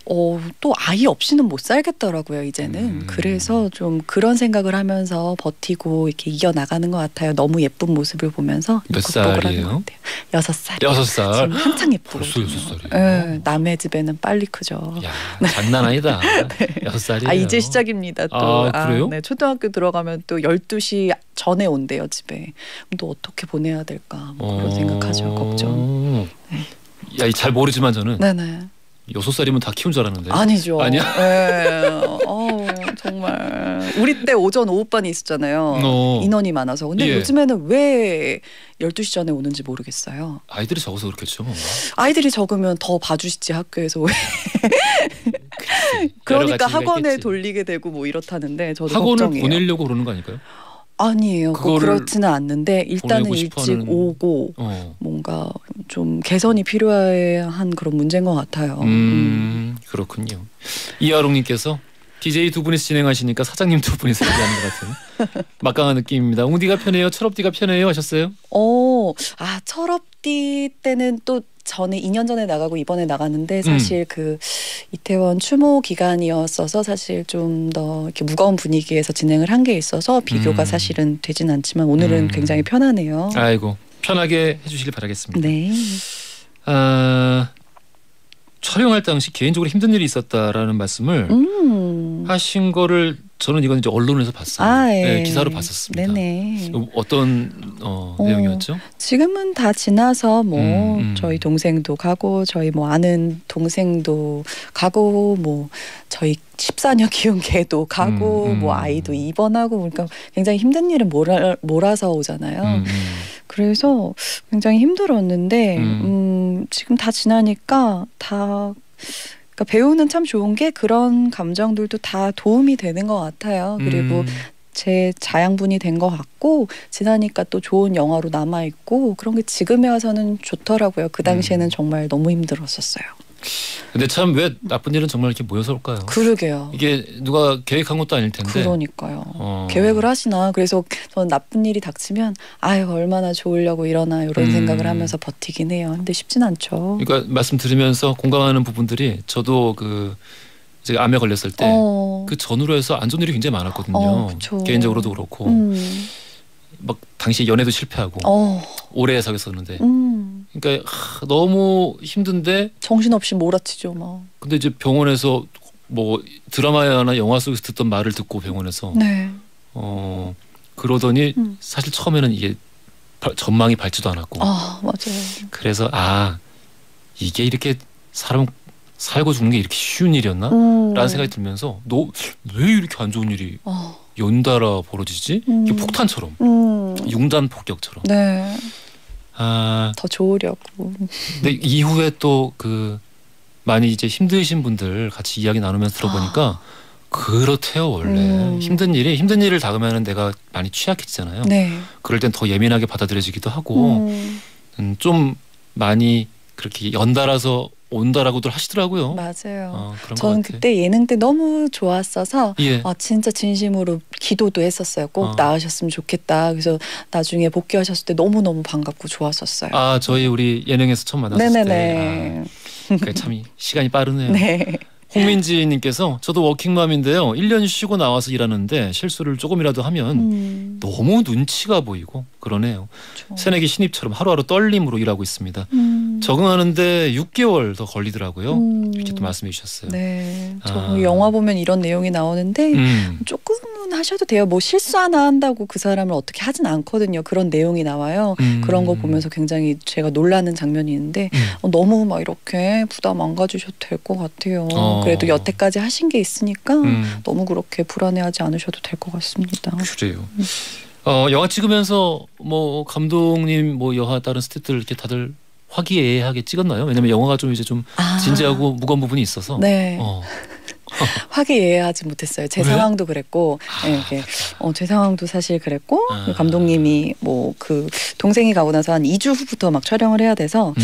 또 아이 없이는 못 살겠더라고요 이제는. 그래서 좀 그런 생각을 하면서 버티고 이렇게 이겨나가는 것 같아요. 너무 예쁜 모습을 보면서. 몇 살이에요? 6살. 6살. 지금 한창 예쁘고. 벌써 6살이에요? 네, 남의 집에는 빨리 크죠. 야, 장난 아니다. 네. 6살이에요. 이제 시작입니다 또. 그래요? 네, 초등학교 들어가면 또 12시 전에 온대요 집에. 또 어떻게 보내야 될까 뭐 그런 생각하죠. 걱정. 네. 잘 모르지만 저는 네네. 6살이면 다 키운 줄 알았는데. 아니죠. 아니야? 네. 정말 우리 때 오전 오후반이 있었잖아요. 인원이 많아서. 근데 요즘에는 왜 12시 전에 오는지 모르겠어요. 아이들이 적어서 그렇겠죠. 아이들이 적으면 더 봐주시지 학교에서 왜. 그러니까 학원에 있겠지. 돌리게 되고 뭐 이렇다는데 저도 학원을 걱정이에요. 보내려고 그러는 거 아닐까요? 아니에요. 그렇지는 않는데 일단은 일찍 오고 뭔가 좀 개선이 필요한 그런 문제인 것 같아요. 그렇군요. 이하롱님께서 DJ 두 분이서 진행하시니까 사장님 두 분이서 얘기하는 것 같은 막강한 느낌입니다. 웅디가 편해요? 철업디가 편해요? 하셨어요? 철업디 때는 또 전에 2년 전에 나가고 이번에 나갔는데 사실 그 이태원 추모 기간이었어서 사실 좀 더 이렇게 무거운 분위기에서 진행을 한 게 있어서 비교가 사실은 되진 않지만 오늘은 굉장히 편하네요. 아이고 편하게 해주시길 바라겠습니다. 네. 촬영할 당시 개인적으로 힘든 일이 있었다라는 말씀을 하신 거를 저는 이건 이제 언론에서 봤어요. 네, 기사로 봤었습니다. 네네. 어떤 내용이었죠? 지금은 다 지나서 뭐 저희 동생도 가고 저희 뭐 아는 동생도 가고 뭐 저희 14년 키운 개도 가고 뭐 아이도 입원하고 그러니까 굉장히 힘든 일은 몰아서 오잖아요. 그래서 굉장히 힘들었는데 지금 다 지나니까 다 그러니까 배우는 참 좋은 게 그런 감정들도 다 도움이 되는 것 같아요. 그리고 제 자양분이 된 것 같고 지나니까 또 좋은 영화로 남아있고 그런 게 지금에 와서는 좋더라고요. 그 당시에는 정말 너무 힘들었었어요. 근데 참 왜 나쁜 일은 정말 이렇게 모여서 올까요? 그러게요. 이게 누가 계획한 것도 아닐 텐데. 그러니까요. 계획을 하시나. 그래서 저는 나쁜 일이 닥치면 아유 얼마나 좋으려고 이러나 이런 생각을 하면서 버티긴 해요. 근데 쉽진 않죠. 그러니까 말씀 들으면서 공감하는 부분들이 저도 제가 암에 걸렸을 때 그 전후로 해서 안 좋은 일이 굉장히 많았거든요. 개인적으로도 그렇고 막 당시 연애도 실패하고 오래 사귀었었는데 그러니까 너무 힘든데 정신없이 몰아치죠 막. 근데 이제 병원에서 뭐 드라마나 영화 속에서 듣던 말을 듣고 병원에서 그러더니 사실 처음에는 이게 전망이 밝지도 않았고 맞아요. 그래서 이게 이렇게 사람 살고 죽는 게 이렇게 쉬운 일이었나? 라는 생각이 들면서 왜 이렇게 안 좋은 일이 연달아 벌어지지? 이게 폭탄처럼 융단 폭격처럼. 네. 더 좋으려고. 근데 이후에 또 많이 이제 힘드신 분들 같이 이야기 나누면서 들어보니까 그렇대요 원래. 힘든 일을 당하면 내가 많이 취약해지잖아요. 네. 그럴 땐 더 예민하게 받아들여지기도 하고 좀 많이 그렇게 연달아서 온다라고들 하시더라고요. 맞아요. 저는 그때 예능 때 너무 좋았어서 진짜 진심으로 기도도 했었어요. 꼭 나으셨으면 좋겠다. 그래서 나중에 복귀하셨을 때 너무너무 반갑고 좋았었어요. 저희 우리 예능에서 처음 만났을 네네네. 때. 참 시간이 빠르네요. 네. 홍민지님께서 저도 워킹맘인데요. 1년 쉬고 나와서 일하는데 실수를 조금이라도 하면 너무 눈치가 보이고 그러네요. 새내기 신입처럼 하루하루 떨림으로 일하고 있습니다. 적응하는데 6개월 더 걸리더라고요. 이렇게 또 말씀해 주셨어요. 네, 저 영화 보면 이런 내용이 나오는데 조금은 하셔도 돼요. 뭐 실수 하나 한다고 그 사람을 어떻게 하진 않거든요. 그런 내용이 나와요. 그런 거 보면서 굉장히 제가 놀라는 장면이 있는데 너무 막 이렇게 부담 안 가지셔도 될 것 같아요. 그래도 여태까지 하신 게 있으니까 너무 그렇게 불안해하지 않으셔도 될 것 같습니다. 그래요. 영화 찍으면서 뭐 감독님 뭐 여하 다른 스태프들 이렇게 다들 화기애애하게 찍었나요? 왜냐면 영화가 좀 이제 좀 진지하고 무거운 부분이 있어서. 네. 화기애애하지 못했어요. 제 상황도 그랬고, 네, 제 상황도 사실 그랬고, 감독님이 뭐 그 동생이 가고 나서 한 2주 후부터 막 촬영을 해야 돼서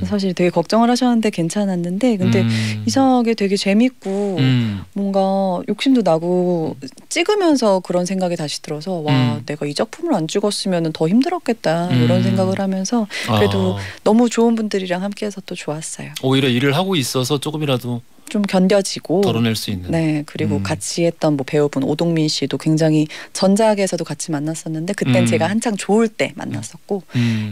사실 되게 걱정을 하셨는데 괜찮았는데, 근데 이상하게 되게 재밌고 뭔가 욕심도 나고 찍으면서 그런 생각이 다시 들어서 와, 내가 이 작품을 안 찍었으면 더 힘들었겠다 이런 생각을 하면서 그래도 너무 좋은 분들이랑 함께해서 또 좋았어요. 오히려 일을 하고 있어서 조금이라도 좀 견뎌지고 덜어낼 수 있는. 네, 그리고 같이 했던 뭐 배우분 오동민 씨도 굉장히 전작에서도 같이 만났었는데 그땐 제가 한창 좋을 때 만났었고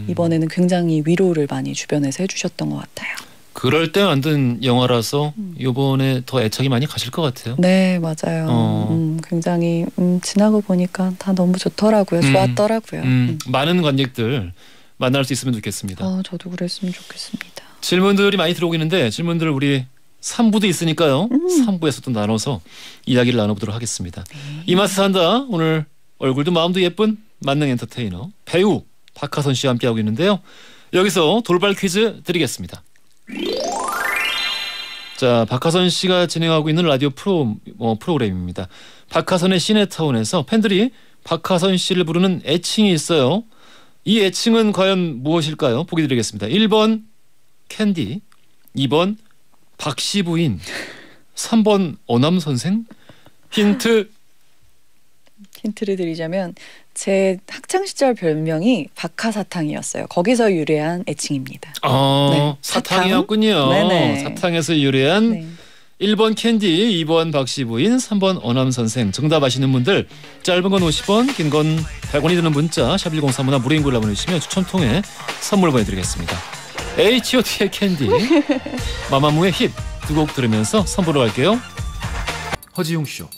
이번에는 굉장히 위로를 많이 주변에서 해주셨던 것 같아요. 그럴 때 만든 영화라서 이번에 더 애착이 많이 가실 것 같아요. 네, 맞아요. 굉장히 지나고 보니까 다 너무 좋더라고요. 좋았더라고요. 많은 관객들 만날 수 있으면 좋겠습니다. 저도 그랬으면 좋겠습니다. 질문들이 많이 들어오고 있는데 질문들 우리 3부도 있으니까요. 3부에서도 나눠서 이야기를 나눠보도록 하겠습니다. 이 맛에 산다. 오늘 얼굴도 마음도 예쁜 만능 엔터테이너 배우 박하선 씨와 함께하고 있는데요. 여기서 돌발 퀴즈 드리겠습니다. 자, 박하선 씨가 진행하고 있는 라디오 프로그램입니다. 박하선의 시네타운에서 팬들이 박하선 씨를 부르는 애칭이 있어요. 이 애칭은 과연 무엇일까요? 보기 드리겠습니다. 1번 캔디, 2번 박씨 부인, 3번 어남 선생. 힌트를 드리자면 제 학창 시절 별명이 박하사탕이었어요. 거기서 유래한 애칭입니다. 네, 사탕이었군요. 네네. 사탕에서 유래한 1번 캔디, 2번 박씨 부인, 3번 어남 선생. 정답 아시는 분들 짧은 건 50원, 긴 건 100원이 드는 문자 샵 1035나 무료인 걸로 보내주시면 추첨 통해 선물 보내드리겠습니다. H.O.T의 캔디, 마마무의 힙 두 곡 들으면서 선보러 갈게요. 허지용 쇼.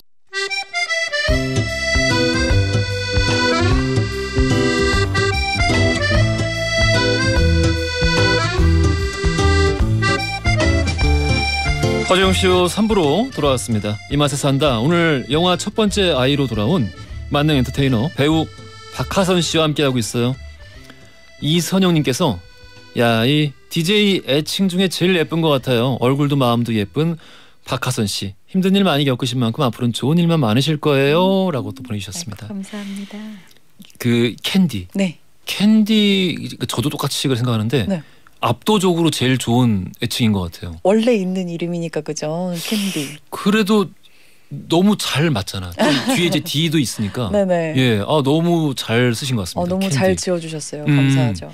허지용 쇼 3부로 돌아왔습니다. 이 맛에 산다. 오늘 영화 첫 번째 아이로 돌아온 만능 엔터테이너 배우 박하선 씨와 함께하고 있어요. 이선영님께서 야, 이 DJ 애칭 중에 제일 예쁜 것 같아요. 얼굴도 마음도 예쁜 박하선 씨. 힘든 일 많이 겪으신 만큼 앞으로는 좋은 일만 많으실 거예요. 라고 또 보내주셨습니다. 감사합니다. 그 캔디. 네. 캔디, 저도 똑같이 생각하는데 네. 압도적으로 제일 좋은 애칭인 것 같아요. 원래 있는 이름이니까 그죠. 캔디. 그래도 너무 잘 맞잖아. 뒤에 이제 D도 있으니까. 네네. 예, 너무 잘 쓰신 것 같습니다. 너무 캔디. 잘 지어주셨어요. 감사하죠.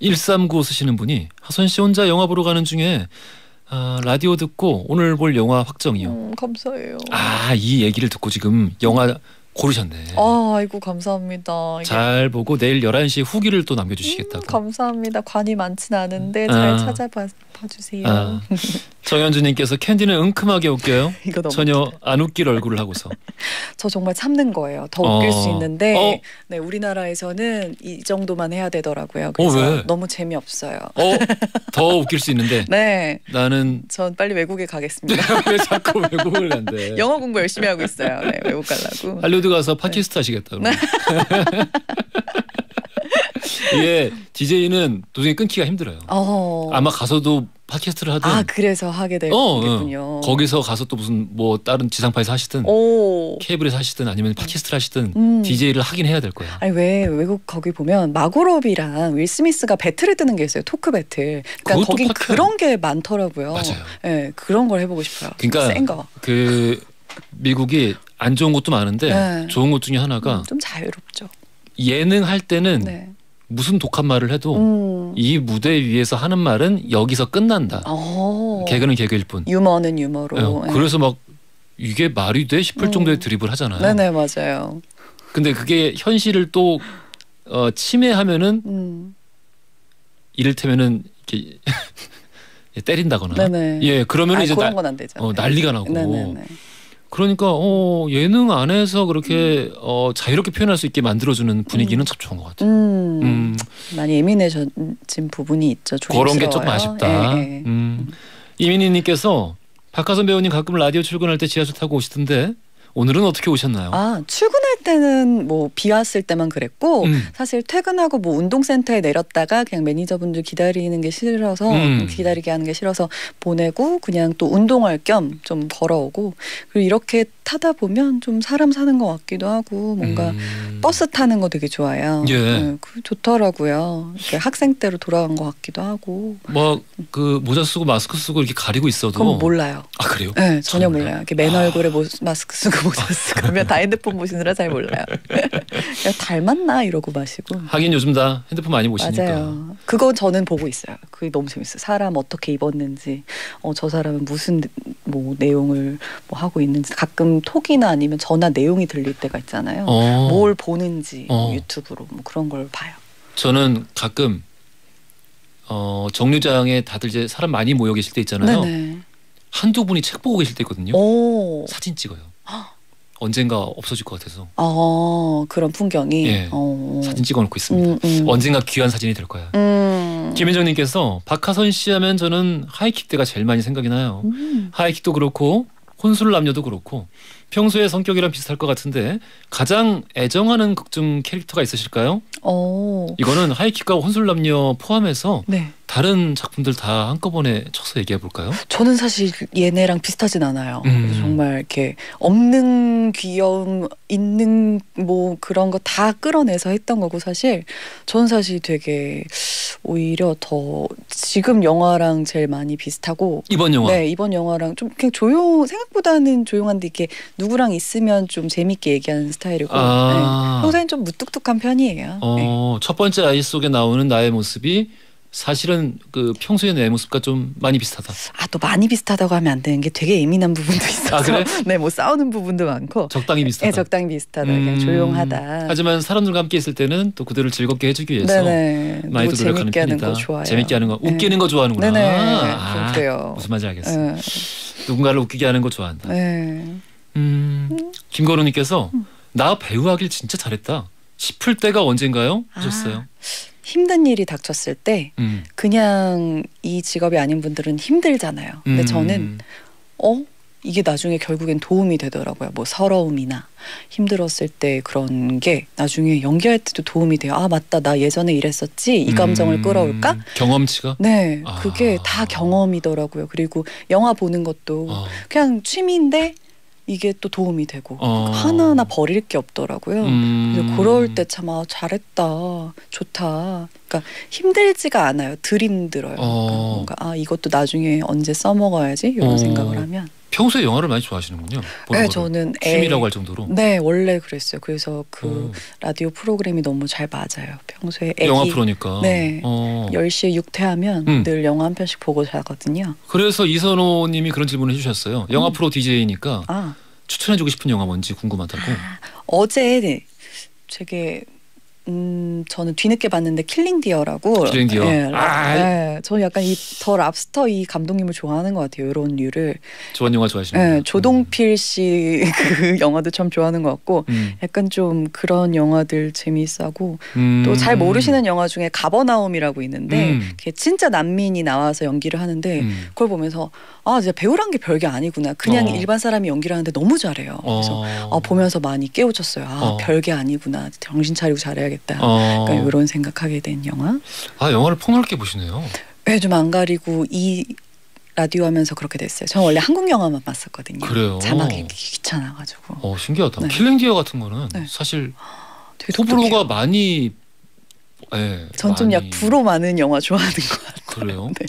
139 쓰시는 분이 하선 씨 혼자 영화 보러 가는 중에 라디오 듣고 오늘 볼 영화 확정이요. 감사해요. 이 얘기를 듣고 지금 영화 고르셨네. 아이고 감사합니다. 잘 보고 내일 11시에 후기를 또 남겨주시겠다고. 감사합니다. 관이 많진 않은데 잘 찾아봐주세요. 정현주님께서 캔디는 은큼하게 웃겨요. 이거 너무 전혀 웃겨요. 안 웃길 얼굴을 하고서. 저 정말 참는 거예요. 더 웃길 수 있는데 네, 우리나라에서는 이 정도만 해야 되더라고요. 그래서 왜? 너무 재미없어요. 더 웃길 수 있는데. 네. 나는 전 빨리 외국에 가겠습니다. 왜 자꾸 외국을 간대. 영어 공부 열심히 하고 있어요. 네, 외국 가려고. 할리우드 가서 팟캐스트 하시겠다. 네. 이게 DJ는 도저히 끊기가 힘들어요. 아마 가서도 팟캐스트를 하든. 그래서 하게 되겠군요. 거기서 가서 또 무슨 뭐 다른 지상파에서 하시든 케이블에서 하시든 아니면 팟캐스트를 하시든 DJ를 하긴 해야 될 거야. 아니 왜 외국 거기 보면 마고로비랑 윌 스미스가 배틀을 뜨는 게 있어요. 토크 배틀. 그러니까 거긴 그런 게 많더라고요. 맞아요. 네, 그런 걸 해보고 싶어요. 그러니까 센 거. 그 미국이 안 좋은 것도 많은데 네. 좋은 것 중에 하나가 좀 자유롭죠. 예능 할 때는 네. 무슨 독한 말을 해도 이 무대 위에서 하는 말은 여기서 끝난다. 개그는 개그일 뿐. 유머는 유머로. 네. 그래서 막 이게 말이 돼 싶을 정도의 드립을 하잖아요. 네네 맞아요. 근데 그게 현실을 또 침해하면은 이를테면은 이렇게 때린다거나. 네네. 예, 그러면 이제 그런 건 안 되죠. 난리가 나고. 네네네. 그러니까 예능 안에서 그렇게 자유롭게 표현할 수 있게 만들어주는 분위기는 참 좋은 것 같아요. 많이 예민해진 부분이 있죠. 그런 게 조금 아쉽다. 이민희님께서 박하선 배우님 가끔 라디오 출근할 때 지하철 타고 오시던데 오늘은 어떻게 오셨나요? 출근할 때는 뭐 비 왔을 때만 그랬고 사실 퇴근하고 뭐 운동센터에 내렸다가 그냥 매니저분들 기다리는 게 싫어서 기다리게 하는 게 싫어서 보내고 그냥 또 운동할 겸 좀 걸어오고 그리고 이렇게 타다 보면 좀 사람 사는 것 같기도 하고 뭔가 버스 타는 거 되게 좋아요. 예. 좋더라고요. 이렇게 학생 때로 돌아간 것 같기도 하고. 뭐 그 모자 쓰고 마스크 쓰고 이렇게 가리고 있어도. 그건 몰라요. 그래요? 네, 전혀 몰라요. 이렇게 맨 얼굴에 마스크 쓰고 모자 쓰고 하면 다 핸드폰 보시느라 잘 몰라요. 그냥 닮았나 이러고 마시고. 하긴 요즘 다 핸드폰 많이 보시니까. 맞아요. 그거 저는 보고 있어요. 그게 너무 재밌어요. 사람 어떻게 입었는지, 저 사람은 무슨 뭐 내용을 뭐 하고 있는지 가끔 톡이나 아니면 전화 내용이 들릴 때가 있잖아요. 뭘 보는지 유튜브로 뭐 그런 걸 봐요. 저는 가끔 정류장에 다들 이제 사람 많이 모여 계실 때 있잖아요. 네네. 한두 분이 책 보고 계실 때 있거든요. 사진 찍어요. 언젠가 없어질 것 같아서. 그런 풍경이. 예. 사진 찍어놓고 있습니다. 언젠가 귀한 사진이 될 거야. 김혜정님께서 박하선 씨 하면 저는 하이킥 때가 제일 많이 생각이 나요. 하이킥도 그렇고 혼술남녀도 그렇고 평소에 성격이랑 비슷할 것 같은데 가장 애정하는 극중 캐릭터가 있으실까요? 이거는 하이킥과 혼술남녀 포함해서 네. 다른 작품들 다 한꺼번에 쳐서 얘기해 볼까요? 저는 사실 얘네랑 비슷하진 않아요. 정말 이렇게 없는 귀여움, 있는 뭐 그런 거 다 끌어내서 했던 거고 사실 저는 사실 되게 오히려 더 지금 영화랑 제일 많이 비슷하고 이번 영화? 네, 이번 영화랑 좀 그냥 생각보다는 조용한데 이렇게 누구랑 있으면 좀 재밌게 얘기하는 스타일이고 네. 평소엔 좀 무뚝뚝한 편이에요. 네. 첫 번째 아이 속에 나오는 나의 모습이 사실은 그 평소의 내 모습과 좀 많이 비슷하다. 또 많이 비슷하다고 하면 안 되는 게 되게 예민한 부분도 있어서. 그래? 네, 뭐 싸우는 부분도 많고. 적당히 비슷하다. 네, 적당히 비슷하다. 그냥 조용하다. 하지만 사람들과 함께 있을 때는 또 그들을 즐겁게 해주기 위해서 많이 또 노력하는 재밌게 하는 편이다. 거 좋아요. 재밌게 하는 거, 웃기는 거 좋아하는구나. 네네. 그래요. 무슨 말인지 알겠어. 누군가를 웃기게 하는 거 좋아한다. 김건우님께서 나 배우하길 진짜 잘했다 싶을 때가 언젠가요? 하셨어요. 힘든 일이 닥쳤을 때 그냥 이 직업이 아닌 분들은 힘들잖아요. 근데 저는 이게 나중에 결국엔 도움이 되더라고요. 뭐 서러움이나 힘들었을 때 그런 게 나중에 연기할 때도 도움이 돼요. 맞다. 나 예전에 이랬었지. 이 감정을 끌어올까? 경험치가? 네. 그게 다 경험이더라고요. 그리고 영화 보는 것도 그냥 취미인데 이게 또 도움이 되고 하나하나 버릴 게 없더라고요. 그래서 그럴 때 참 잘했다, 좋다. 그러니까 힘들지가 않아요. 덜 힘들어요. 그러니까 뭔가 이것도 나중에 언제 써먹어야지 이런 생각을 하면. 평소에 영화를 많이 좋아하시는군요. 네, 저는 취미라고 할 정도로. 네, 원래 그랬어요. 그래서 그 라디오 프로그램이 너무 잘 맞아요. 평소에 영화 프로니까. 네, 10시에 육퇴하면 늘 영화 한 편씩 보고 자거든요. 그래서 이선호님이 그런 질문을 해주셨어요. 영화 프로 DJ니까 추천해주고 싶은 영화 뭔지 궁금하다고. 어제 되게 저는 뒤늦게 봤는데 킬링 디어라고. 킬링 디어. 네, 저는 약간 이 더 랍스터 이 감독님을 좋아하는 것 같아요. 이런 류를. 좋아하는 영화 좋아하시는. 네, 조동필 씨 그 영화도 참 좋아하는 것 같고, 약간 좀 그런 영화들 재미있어하고 또 잘 모르시는 영화 중에 가버나움이라고 있는데, 그게 진짜 난민이 나와서 연기를 하는데 그걸 보면서 진짜 배우란 게 별게 아니구나. 그냥 일반 사람이 연기를 하는데 너무 잘해요. 그래서 보면서 많이 깨우쳤어요. 별게 아니구나. 정신 차리고 잘해야겠다. 그러니까 이런 생각하게 된 영화. 영화를 폭넓게 보시네요. 네, 좀 안 가리고 이 라디오 하면서 그렇게 됐어요. 저는 원래 한국 영화만 봤었거든요. 그래요? 자막이 귀찮아가지고. 신기하다. 네. 킬링 디어 같은 거는 사실 호불호가 많이. 전 좀 약 불호 많은 영화 좋아하는 것 같아요. 그래요? 네.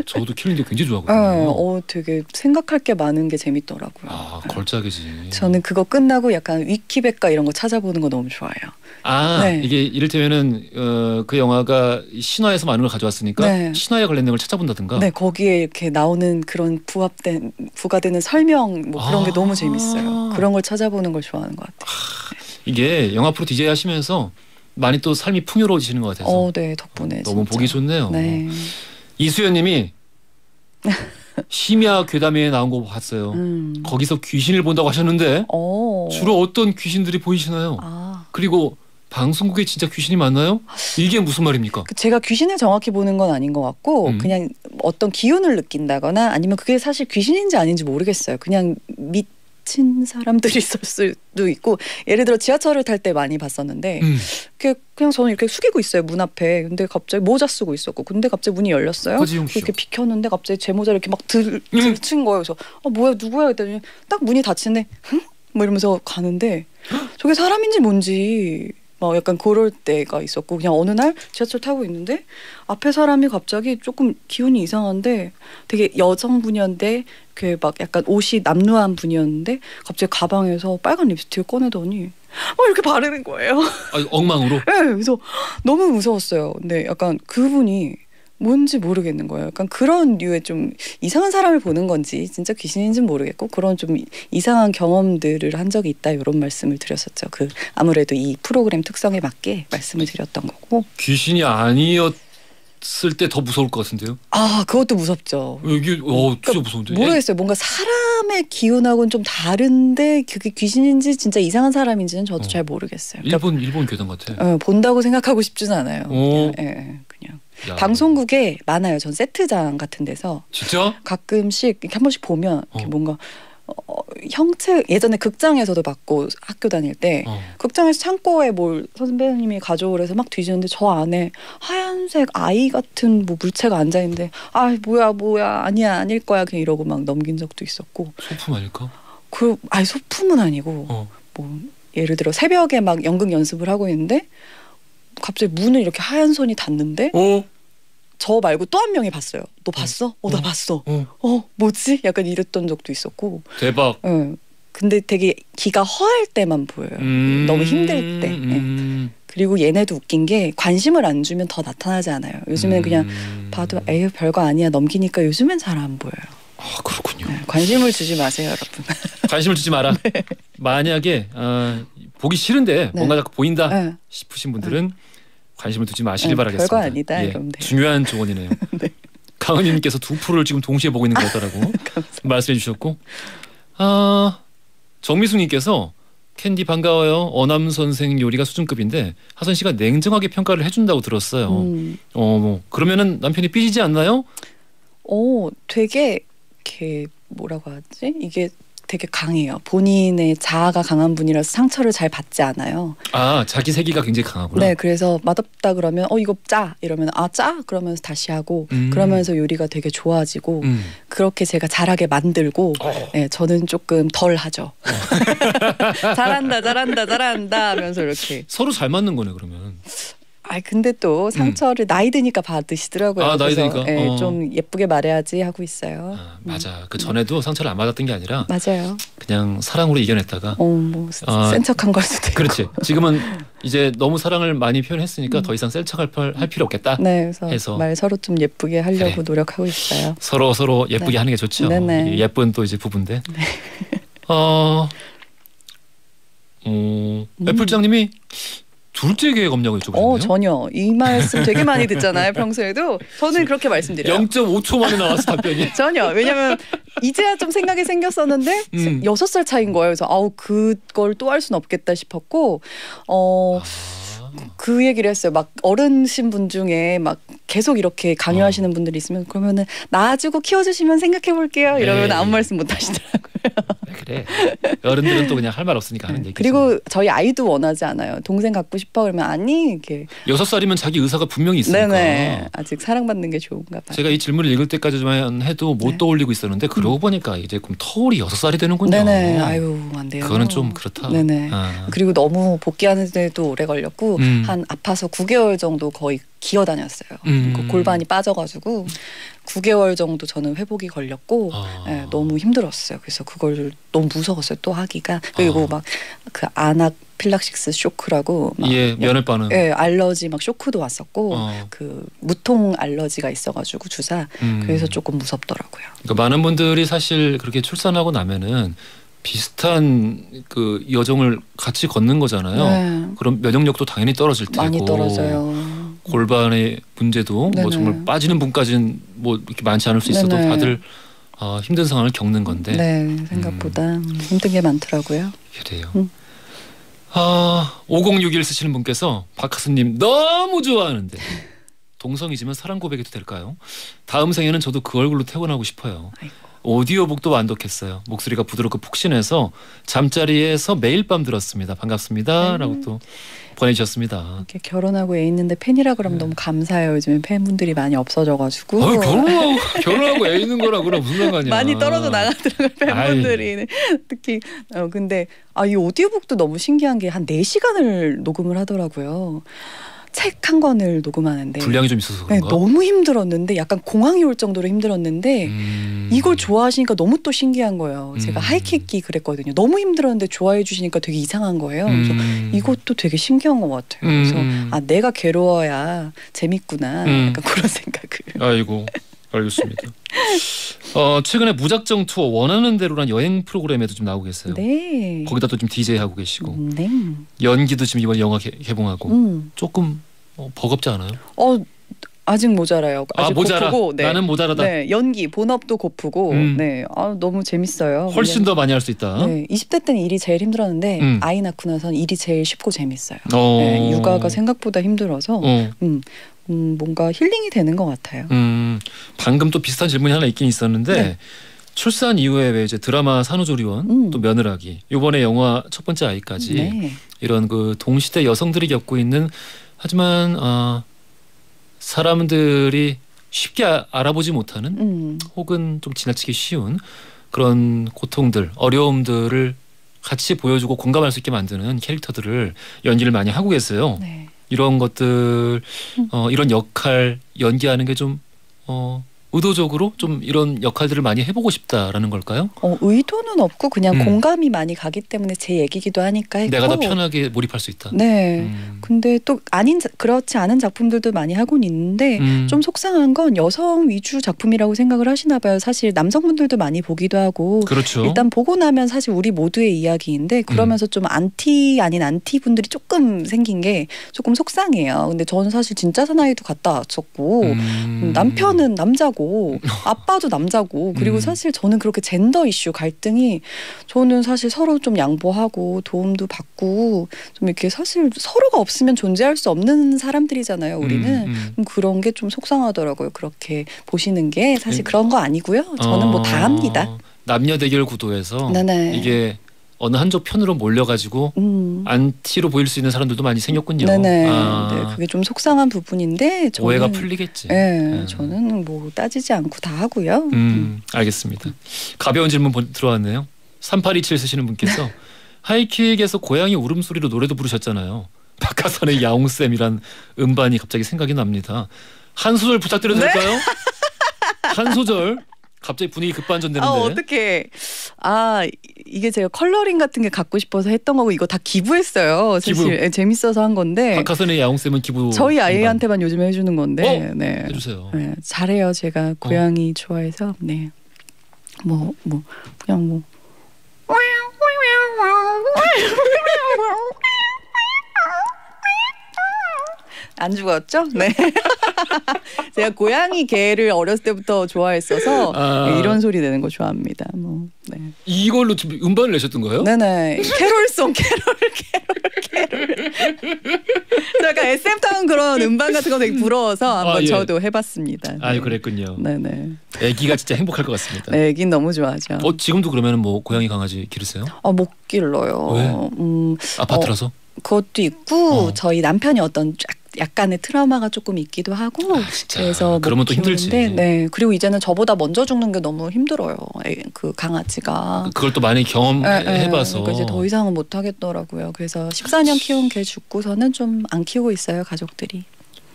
저도 킬링 디어 굉장히 좋아하거든요. 되게 생각할 게 많은 게 재밌더라고요. 걸작이지. 저는 그거 끝나고 약간 위키백과 이런 거 찾아보는 거 너무 좋아해요. 네. 이게 이를테면은 그 영화가 신화에서 많은 걸 가져왔으니까 신화에 관련된 걸 찾아본다든가. 네, 거기에 이렇게 나오는 그런 부가되는 설명 뭐 그런 게 너무 재밌어요. 그런 걸 찾아보는 걸 좋아하는 것 같아요. 이게 영화 프로 DJ 하시면서 많이 또 삶이 풍요로워지시는 것 같아서. 네, 덕분에 너무 진짜. 보기 좋네요. 네. 이수연님이 심야 괴담에 나온 거 봤어요. 거기서 귀신을 본다고 하셨는데 주로 어떤 귀신들이 보이시나요? 그리고 방송국에 진짜 귀신이 많나요? 이게 무슨 말입니까? 제가 귀신을 정확히 보는 건 아닌 것 같고 그냥 어떤 기운을 느낀다거나 아니면 그게 사실 귀신인지 아닌지 모르겠어요. 그냥 미친 사람들이 있을 수도 있고 예를 들어 지하철을 탈 때 많이 봤었는데 그냥 저는 이렇게 숙이고 있어요 문 앞에. 근데 갑자기 모자 쓰고 있었고 근데 갑자기 문이 열렸어요. 이렇게 비켰는데 갑자기 제 모자를 이렇게 막 들친 거예요. 그래서 뭐야 누구야 했더니 딱 문이 닫히는데 뭐 이러면서 가는데 저게 사람인지 뭔지 막 약간 그럴 때가 있었고 그냥 어느 날 지하철 타고 있는데 앞에 사람이 갑자기 조금 기운이 이상한데 되게 여성분이었는데 그 막 약간 옷이 남루한 분이었는데 갑자기 가방에서 빨간 립스틱을 꺼내더니 이렇게 바르는 거예요. 엉망으로? 네, 그래서 너무 무서웠어요. 근데 약간 그분이 뭔지 모르겠는 거예요. 약간 그런 류의 좀 이상한 사람을 보는 건지 진짜 귀신인지는 모르겠고 그런 좀 이상한 경험들을 한 적이 있다 이런 말씀을 드렸었죠. 그 아무래도 이 프로그램 특성에 맞게 말씀을 드렸던 거고. 귀신이 아니었을 때 더 무서울 것 같은데요? 그것도 무섭죠. 이게 그러니까 진짜 무서운데. 모르겠어요. 뭔가 사람의 기운하고는 좀 다른데 그게 귀신인지 진짜 이상한 사람인지는 저도 잘 모르겠어요. 그러니까 일본 괴담 같아. 본다고 생각하고 싶지는 않아요. 그냥. 야. 방송국에 많아요. 전 세트장 같은 데서 진짜? 가끔씩 이렇게 한 번씩 보면 이렇게 뭔가 형체 예전에 극장에서도 봤고 학교 다닐 때 극장에서 창고에 뭘 선배님이 가져오래서 막 뒤지는데 저 안에 하얀색 아이 같은 뭐 물체가 앉아 있는데 뭐야 아니야 아닐 거야 그냥 이러고 막 넘긴 적도 있었고. 소품 아닐까? 소품은 아니고 뭐 예를 들어 새벽에 막 연극 연습을 하고 있는데 갑자기 문을 이렇게 하얀 손이 닿는데 저 말고 또 한 명이 봤어요. 너 봤어? 나 봤어. 뭐지? 약간 이랬던 적도 있었고. 대박. 근데 되게 기가 허할 때만 보여요. 너무 힘들 때. 그리고 얘네도 웃긴 게 관심을 안 주면 더 나타나지 않아요. 요즘엔 그냥 봐도 에휴 별거 아니야 넘기니까 요즘엔 잘 안 보여요. 그렇군요. 관심을 주지 마세요 여러분. 관심을 주지 마라. 네. 만약에 보기 싫은데 뭔가 자꾸 보인다 싶으신 분들은 관심을 두지 마시길 바라겠습니다. 별거 아니다. 중요한 조언이네요. 네. 강은님께서 두 프로를 지금 동시에 보고 있는 것 같다라고 말씀해 주셨고 정미숙님께서 캔디 반가워요. 어남 선생 요리가 수준급인데 하선 씨가 냉정하게 평가를 해준다고 들었어요. 그러면은 남편이 삐지지 않나요? 되게 이렇게 뭐라고 하지? 이게 되게 강해요. 본인의 자아가 강한 분이라서 상처를 잘 받지 않아요. 자기 세계가 굉장히 강하구나. 네, 그래서 맛없다 그러면 이거 짜 이러면 짜 그러면서 다시 하고 그러면서 요리가 되게 좋아지고 그렇게 제가 잘하게 만들고 네, 저는 조금 덜 하죠. 잘한다 하면서 이렇게 서로 잘 맞는 거네 그러면. 근데 또 상처를 나이 드니까 받으시더라고요. 나이 드니까? 네, 좀 예쁘게 말해야지 하고 있어요. 맞아. 그 전에도 상처를 안 받았던 게 아니라 맞아요. 그냥 사랑으로 이겨냈다가 센 척한 걸 수도 있고. 그렇지. 지금은 이제 너무 사랑을 많이 표현했으니까 더 이상 센 척할 필요 없겠다. 네, 그래서 말 서로 좀 예쁘게 하려고 노력하고 있어요. 서로 예쁘게 하는 게 좋죠. 네네. 예쁜 또 이제 부부인데. 애플장님이 둘째 계획 없냐고 여쭤보셨네요. 전혀. 이 말씀 되게 많이 듣잖아요. 평소에도. 저는 그렇게 말씀드려요. 0.5초 만에 나와서 답변이. 전혀. 왜냐면 이제야 좀 생각이 생겼었는데 6살 차이인 거예요. 그래서 그걸 또 할 수는 없겠다 싶었고 그 얘기를 했어요. 막 어른신 분 중에 막 계속 이렇게 강요하시는 분들이 있으면 그러면은 낳아주고 키워주시면 생각해볼게요. 이러면 아무 말씀 못 하시더라고요. 그래. 어른들은 또 그냥 할 말 없으니까 하는 얘기죠. 그리고 저희 아이도 원하지 않아요. 동생 갖고 싶어 그러면 아니 이렇게. 6살이면 자기 의사가 분명히 있으니까. 네네. 아직 사랑받는 게 좋은가 봐요. 제가 이 질문을 읽을 때까지만 해도 못 떠올리고 있었는데 그러고 보니까 이제 그럼 터울이 6살이 되는군요. 네네. 안 돼요. 그거는 좀 그렇다. 네네. 그리고 너무 복귀하는 데도 오래 걸렸고 한 아파서 9개월 정도 거의 기어다녔어요. 그 골반이 빠져가지고 9개월 정도 저는 회복이 걸렸고 네, 너무 힘들었어요. 그래서 그걸 너무 무서웠어요. 또 하기가. 그리고 막 그 아나필락시스 쇼크라고 막 면을 빠는 알러지 막 쇼크도 왔었고 그 무통 알러지가 있어가지고 주사 그래서 조금 무섭더라고요. 그러니까 많은 분들이 사실 그렇게 출산하고 나면은 비슷한 그 여정을 같이 걷는 거잖아요. 네. 그럼 면역력도 당연히 떨어질 테고 많이 떨어져요. 골반의 문제도 뭐 정말 빠지는 분까지는 뭐 이렇게 많지 않을 수 있어도 다들 힘든 상황을 겪는 건데. 네, 생각보다 힘든 게 많더라고요. 그래요. 5061 쓰시는 분께서 박하수님 너무 좋아하는데 동성이지만 사랑 고백해도 될까요? 다음 생에는 저도 그 얼굴로 태어나고 싶어요. 오디오북도 완독했어요. 목소리가 부드럽고 푹신해서 잠자리에서 매일 밤 들었습니다. 반갑습니다. 라고 또 보내주셨습니다. 이렇게 결혼하고 애 있는데 팬이라 그러면 너무 감사해요. 요즘에 팬분들이 많이 없어져가지고. 결혼하고 애 있는 거랑 무슨 상관이야. 많이 떨어져 나가더라고요. 팬분들이. 특히 근데 이 오디오북도 너무 신기한 게 한 4시간을 녹음을 하더라고요. 책 한 권을 녹음하는데 분량이 좀 있어서 그런가? 네, 너무 힘들었는데 약간 공황이 올 정도로 힘들었는데 이걸 좋아하시니까 너무 또 신기한 거예요. 제가 하이킥이 그랬거든요. 너무 힘들었는데 좋아해 주시니까 되게 이상한 거예요. 그래서 이것도 되게 신기한 것 같아요. 그래서 내가 괴로워야 재밌구나 약간 그런 생각을. 아이고 알겠습니다. 최근에 무작정 투어 원하는 대로란 여행 프로그램에도 좀 나오고 계세요. 네. 거기다 또 좀 DJ 하고 계시고 네. 연기도 지금 이번 영화 개봉하고 조금 버겁지 않아요? 아직 모자라요. 아직 모자라. 고프고, 네. 나는 모자라다. 네, 연기 본업도 고프고, 네, 너무 재밌어요. 훨씬 더 많이 할 수 있다. 네, 20대 때는 일이 제일 힘들었는데 아이 낳고 나서는 일이 제일 쉽고 재밌어요. 네, 육아가 생각보다 힘들어서 뭔가 힐링이 되는 것 같아요. 방금 또 비슷한 질문이 하나 있긴 있었는데 네. 출산 이후에 왜 이제 드라마 산후조리원 또 며느라기 이번에 영화 첫 번째 아이까지 네. 이런 그 동시대 여성들이 겪고 있는 하지만 사람들이 쉽게 알아보지 못하는 혹은 좀 지나치기 쉬운 그런 고통들, 어려움들을 같이 보여주고 공감할 수 있게 만드는 캐릭터들을 연기를 많이 하고 계세요. 네. 이런 것들, 이런 역할 연기하는 게 좀 의도적으로 좀 이런 역할들을 많이 해보고 싶다라는 걸까요? 의도는 없고 그냥 공감이 많이 가기 때문에 제 얘기기도 하니까 했고 내가 더 편하게 몰입할 수 있다. 네. 근데 또 그렇지 않은 작품들도 많이 하고는 있는데 좀 속상한 건 여성 위주 작품이라고 생각을 하시나 봐요. 사실 남성분들도 많이 보기도 하고 그렇죠. 일단 보고 나면 사실 우리 모두의 이야기인데 그러면서 좀 안티 아닌 안티 분들이 조금 생긴 게 조금 속상해요. 근데 저는 사실 진짜 사나이도 갔다 왔었고 남편은 남자고 아빠도 남자고 그리고 사실 저는 그렇게 젠더 이슈 갈등이 저는 사실 서로 좀 양보하고 도움도 받고 좀 이렇게 사실 서로가 없으면 존재할 수 없는 사람들이잖아요. 우리는 그런 게 좀 속상하더라고요. 그렇게 보시는 게 사실 그런 거 아니고요. 저는 뭐 다 합니다. 남녀 대결 구도에서 네네. 이게 어느 한쪽 편으로 몰려가지고 안티로 보일 수 있는 사람들도 많이 생겼군요. 네네. 네, 그게 좀 속상한 부분인데 저는 오해가 풀리겠지. 네, 저는 뭐 따지지 않고 다 하고요. 알겠습니다. 가벼운 질문 들어왔네요. 3827 쓰시는 분께서 하이킥에서 고양이 울음소리로 노래도 부르셨잖아요. 박하선의 야옹쌤이란 음반이 갑자기 생각이 납니다. 한 소절 부탁드려도 될까요? 한 소절. 갑자기 분위기 급반전되는데. 어떡해. 이게 제가 컬러링 같은 게 갖고 싶어서 했던 거고 이거 다 기부했어요. 사실 재밌어서 한 건데. 박하선의 야옹쌤은 기부. 저희 아이한테만 요즘에 해주는 건데. 네. 해주세요. 네, 잘해요. 제가 고양이 좋아해서. 네. 그냥 안 죽었죠? 네. 제가 고양이 개를 어렸을 때부터 좋아했어서 이런 소리 내는 거 좋아합니다. 네. 이걸로 지금 음반을 내셨던 거예요? 네네. 캐롤송 캐롤. 제가 SM타운 그런 음반 같은 거 되게 부러워서 한번 저도 해봤습니다. 네. 아유 그랬군요. 네네. 애기가 진짜 행복할 것 같습니다. 네, 애기는 너무 좋아하죠. 지금도 그러면 뭐 고양이 강아지 기르세요? 못 길러요. 왜? 아파트라서? 그것도 있고 저희 남편이 어떤 약간의 트라우마가 조금 있기도 하고 그래서 그러면 또 힘들지. 네. 그리고 이제는 저보다 먼저 죽는 게 너무 힘들어요. 그 강아지가. 그걸 또 많이 경험해봐서. 그러니까 이제 더 이상은 못 하겠더라고요. 그래서 14년 키운 개 죽고서는 좀 안 키우고 있어요. 가족들이.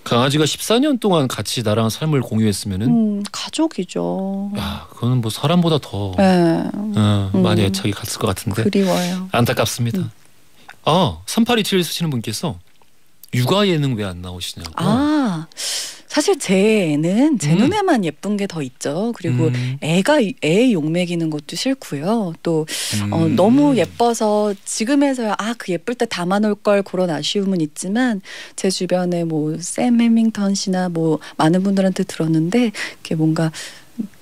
강아지가 14년 동안 같이 나랑 삶을 공유했으면은 가족이죠. 야, 그거는 뭐 사람보다 더 많이 애착이 갔을 것 같은데. 그리워요. 안타깝습니다. 3827 쓰시는 분께서 육아 예능 왜 안 나오시냐고. 사실 제 애는 제 눈에만 예쁜 게 더 있죠. 그리고 애 욕먹이는 것도 싫고요. 또 너무 예뻐서 지금에서야 그 예쁠 때 담아놓을 걸 그런 아쉬움은 있지만 제 주변에 뭐 샘 해밍턴 씨나 뭐 많은 분들한테 들었는데 이렇게 뭔가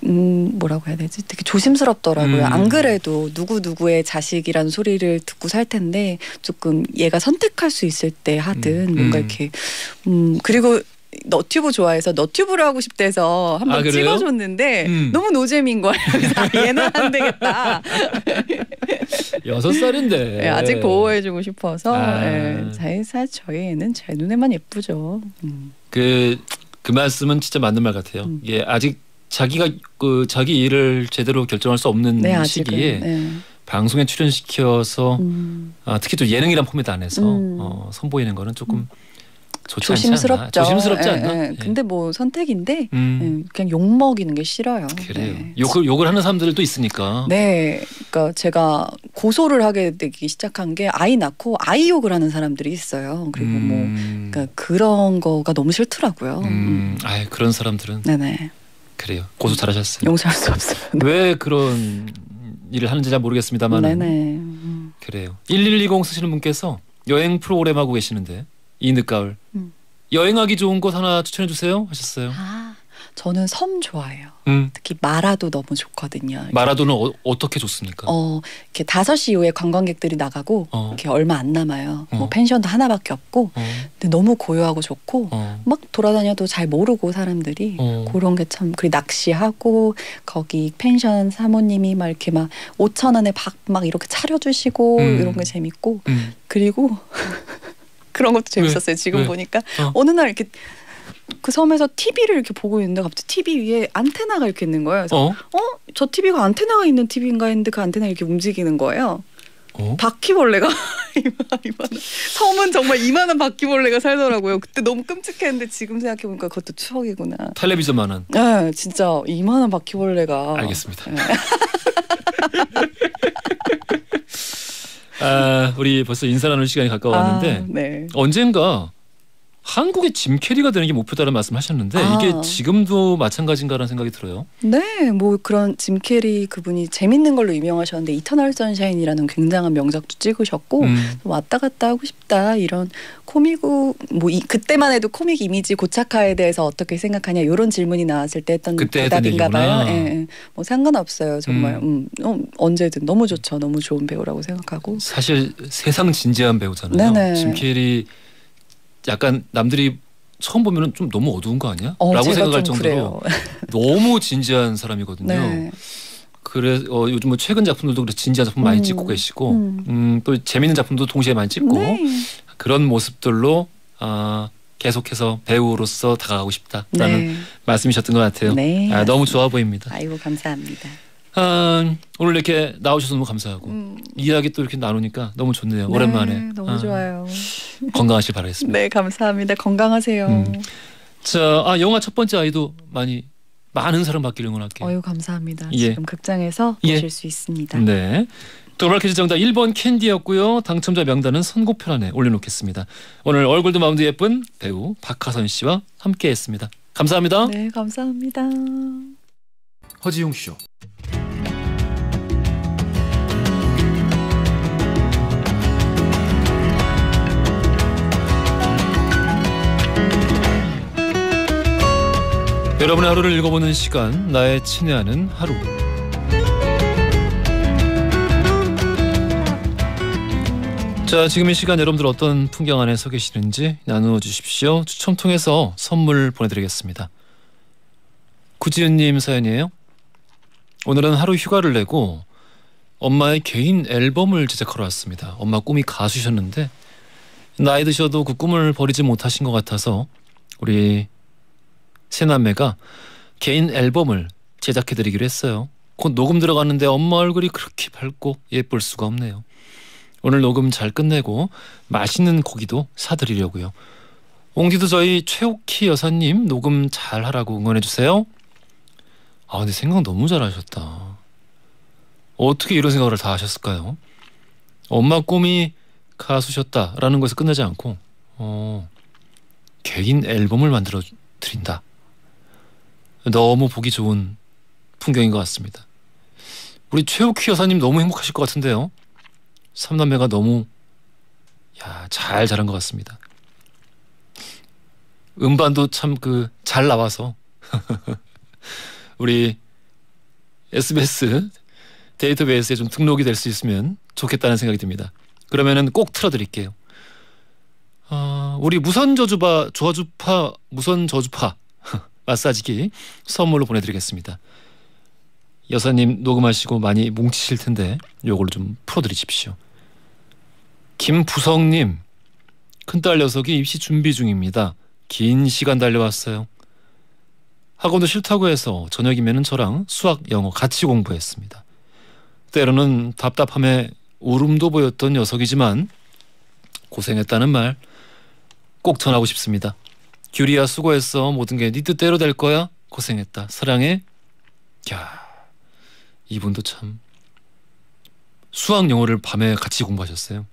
뭐라고 해야 되지? 되게 조심스럽더라고요. 안 그래도 누구의 자식이라는 소리를 듣고 살 텐데 조금 얘가 선택할 수 있을 때 하든 뭔가 이렇게 그리고 너튜브 좋아해서 너튜브를 하고 싶대서 한번 찍어줬는데 너무 노잼인 거예요. 그래서 얘는 안 되겠다. 6살인데. 네, 아직 보호해주고 싶어서. 사실 저희 애는 제 눈에만 예쁘죠. 그 말씀은 진짜 맞는 말 같아요. 예, 아직 자기가 자기 일을 제대로 결정할 수 없는 시기에 방송에 출연시켜서 특히 또 예능이란 포맷 안에서 선보이는 거는 조금 좋지 조심스럽죠. 않지 않나? 조심스럽지 않나? 근데 뭐 선택인데 그냥 욕 먹이는 게 싫어요. 그래요. 욕을 하는 사람들도 있으니까. 네, 그러니까 제가 고소를 하게 되기 시작한 게 아이 낳고 아이 욕을 하는 사람들이 있어요. 그리고 뭐 그러니까 그런 거가 너무 싫더라고요. 그런 사람들은. 네네. 그래요. 고소 잘하셨어요. 용서할 수 없어요. 왜 그런 일을 하는지 잘 모르겠습니다만. 네네. 그래요. 1120 쓰시는 분께서 여행 프로그램 하고 계시는데 이 늦가을 여행하기 좋은 곳 하나 추천해 주세요 하셨어요. 저는 섬 좋아해요. 특히 마라도 너무 좋거든요. 마라도는 어떻게 좋습니까? 이렇게 5시 이후에 관광객들이 나가고 이렇게 얼마 안 남아요. 뭐 펜션도 하나밖에 없고 근데 너무 고요하고 좋고 막 돌아다녀도 잘 모르고 사람들이 그런 게 참. 그리고 낚시하고 거기 펜션 사모님이 막 이렇게 막 5,000원에 밥 막 이렇게 차려주시고 이런 게 재밌고 그리고 그런 것도 재밌었어요. 지금 보니까 어느 날 이렇게 그 섬에서 TV를 이렇게 보고 있는데 갑자기 TV 위에 안테나가 이렇게 있는 거예요. 그래서 저 TV가 안테나가 있는 TV인가 했는데 그 안테나가 이렇게 움직이는 거예요. 바퀴벌레가 이만한 섬은 정말 이만한 바퀴벌레가 살더라고요. 그때 너무 끔찍했는데 지금 생각해보니까 그것도 추억이구나. 텔레비전만한. 네, 진짜 이만한 바퀴벌레가. 알겠습니다. 네. 우리 벌써 인사 나눌 시간이 가까웠는데 네. 언젠가 한국의 짐 캐리가 되는 게 목표다라는 말씀하셨는데 이게 지금도 마찬가지인가라는 생각이 들어요. 네, 뭐 그런 짐 캐리 그분이 재밌는 걸로 유명하셨는데 이터널 선샤인이라는 굉장한 명작도 찍으셨고 왔다 갔다 하고 싶다 이런 코미국 뭐 그때만 해도 코믹 이미지 고착화에 대해서 어떻게 생각하냐 이런 질문이 나왔을 때 했던 대답인가 봐요. 예, 뭐 상관없어요 정말. 언제든 너무 좋죠. 너무 좋은 배우라고 생각하고. 사실 세상 진지한 배우잖아요. 네네. 짐 캐리. 약간 남들이 처음 보면은 좀 너무 어두운 거 아니야? 라고 생각할 정도로 너무 진지한 사람이거든요. 네. 그래 요즘 뭐 최근 작품들도 그래서 진지한 작품 많이 찍고 계시고 또 재밌는 작품도 동시에 많이 찍고 그런 모습들로 계속해서 배우로서 다가가고 싶다라는 말씀이셨던 것 같아요. 네, 너무 좋아 보입니다. 아이고 감사합니다. 오늘 이렇게 나오셔서 너무 감사하고 이야기 또 이렇게 나누니까 너무 좋네요. 네, 오랜만에. 너무 좋아요. 건강하시길 바라겠습니다. 네, 감사합니다. 건강하세요. 자, 영화 첫 번째 아이도 많은 사랑 받기를 응원할게요. 어유 감사합니다. 지금 극장에서 보실 수 있습니다. 네. 도발 퀴즈 정답 1번 캔디였고요. 당첨자 명단은 선곡표란에 올려놓겠습니다. 오늘 얼굴도 마음도 예쁜 배우 박하선 씨와 함께했습니다. 감사합니다. 네, 감사합니다. 허지용 쇼. 여러분의 하루를 읽어보는 시간, 나의 친애하는 하루. 자, 지금 이 시간 여러분들 어떤 풍경 안에 서 계시는지 나누어 주십시오. 추첨 통해서 선물 보내드리겠습니다. 구지은님 사연이에요. 오늘은 하루 휴가를 내고 엄마의 개인 앨범을 제작하러 왔습니다. 엄마 꿈이 가수셨는데 나이 드셔도 그 꿈을 버리지 못하신 것 같아서 우리 새남매가 개인 앨범을 제작해드리기로 했어요. 곧 녹음 들어가는데 엄마 얼굴이 그렇게 밝고 예쁠 수가 없네요. 오늘 녹음 잘 끝내고 맛있는 고기도 사드리려고요. 옹디도 저희 최옥희 여사님 녹음 잘 하라고 응원해주세요. 근데 생각 너무 잘하셨다. 어떻게 이런 생각을 다 하셨을까요? 엄마 꿈이 가수셨다라는 것에서 끝나지 않고 개인 앨범을 만들어 드린다. 너무 보기 좋은 풍경인 것 같습니다. 우리 최욱희 여사님 너무 행복하실 것 같은데요. 삼남매가 너무 잘 자란 것 같습니다. 음반도 참 잘 나와서 우리 SBS 데이터베이스에 좀 등록이 될 수 있으면 좋겠다는 생각이 듭니다. 그러면은 꼭 틀어드릴게요. 우리 저주파 마사지기 선물로 보내드리겠습니다. 여사님 녹음하시고 많이 뭉치실 텐데 요걸로 좀 풀어드리십시오. 김부성님, 큰딸 녀석이 입시 준비 중입니다. 긴 시간 달려왔어요. 학원도 싫다고 해서 저녁이면 저랑 수학, 영어 같이 공부했습니다. 때로는 답답함에 울음도 보였던 녀석이지만 고생했다는 말 꼭 전하고 싶습니다. 규리야 수고했어. 모든 게 네 뜻대로 될 거야. 고생했다. 사랑해. 야, 이분도 참 수학, 영어를 밤에 같이 공부하셨어요.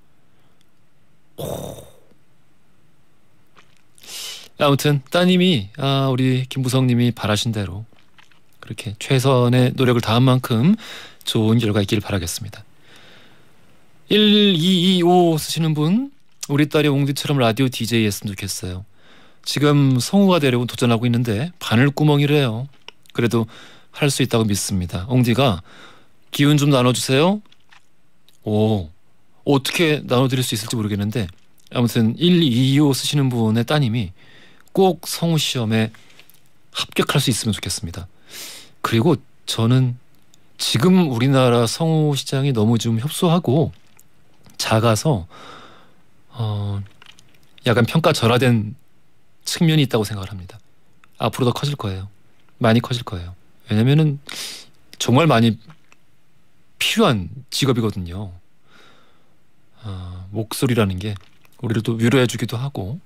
아무튼 따님이 우리 김부성님이 바라신 대로 그렇게 최선의 노력을 다한 만큼 좋은 결과 있기를 바라겠습니다. 1225 쓰시는 분, 우리 딸이 옹디처럼 라디오 DJ 했으면 좋겠어요. 지금 성우가 되려고 도전하고 있는데 바늘구멍이래요. 그래도 할 수 있다고 믿습니다. 옹디가 기운 좀 나눠주세요. 오, 어떻게 나눠드릴 수 있을지 모르겠는데 아무튼 1225 쓰시는 분의 따님이 꼭 성우 시험에 합격할 수 있으면 좋겠습니다. 그리고 저는 지금 우리나라 성우 시장이 너무 좀 협소하고 작아서 약간 평가절하된 측면이 있다고 생각을 합니다. 앞으로 더 커질 거예요. 많이 커질 거예요. 왜냐면은 정말 많이 필요한 직업이거든요. 목소리라는 게 우리를 또 위로해주기도 하고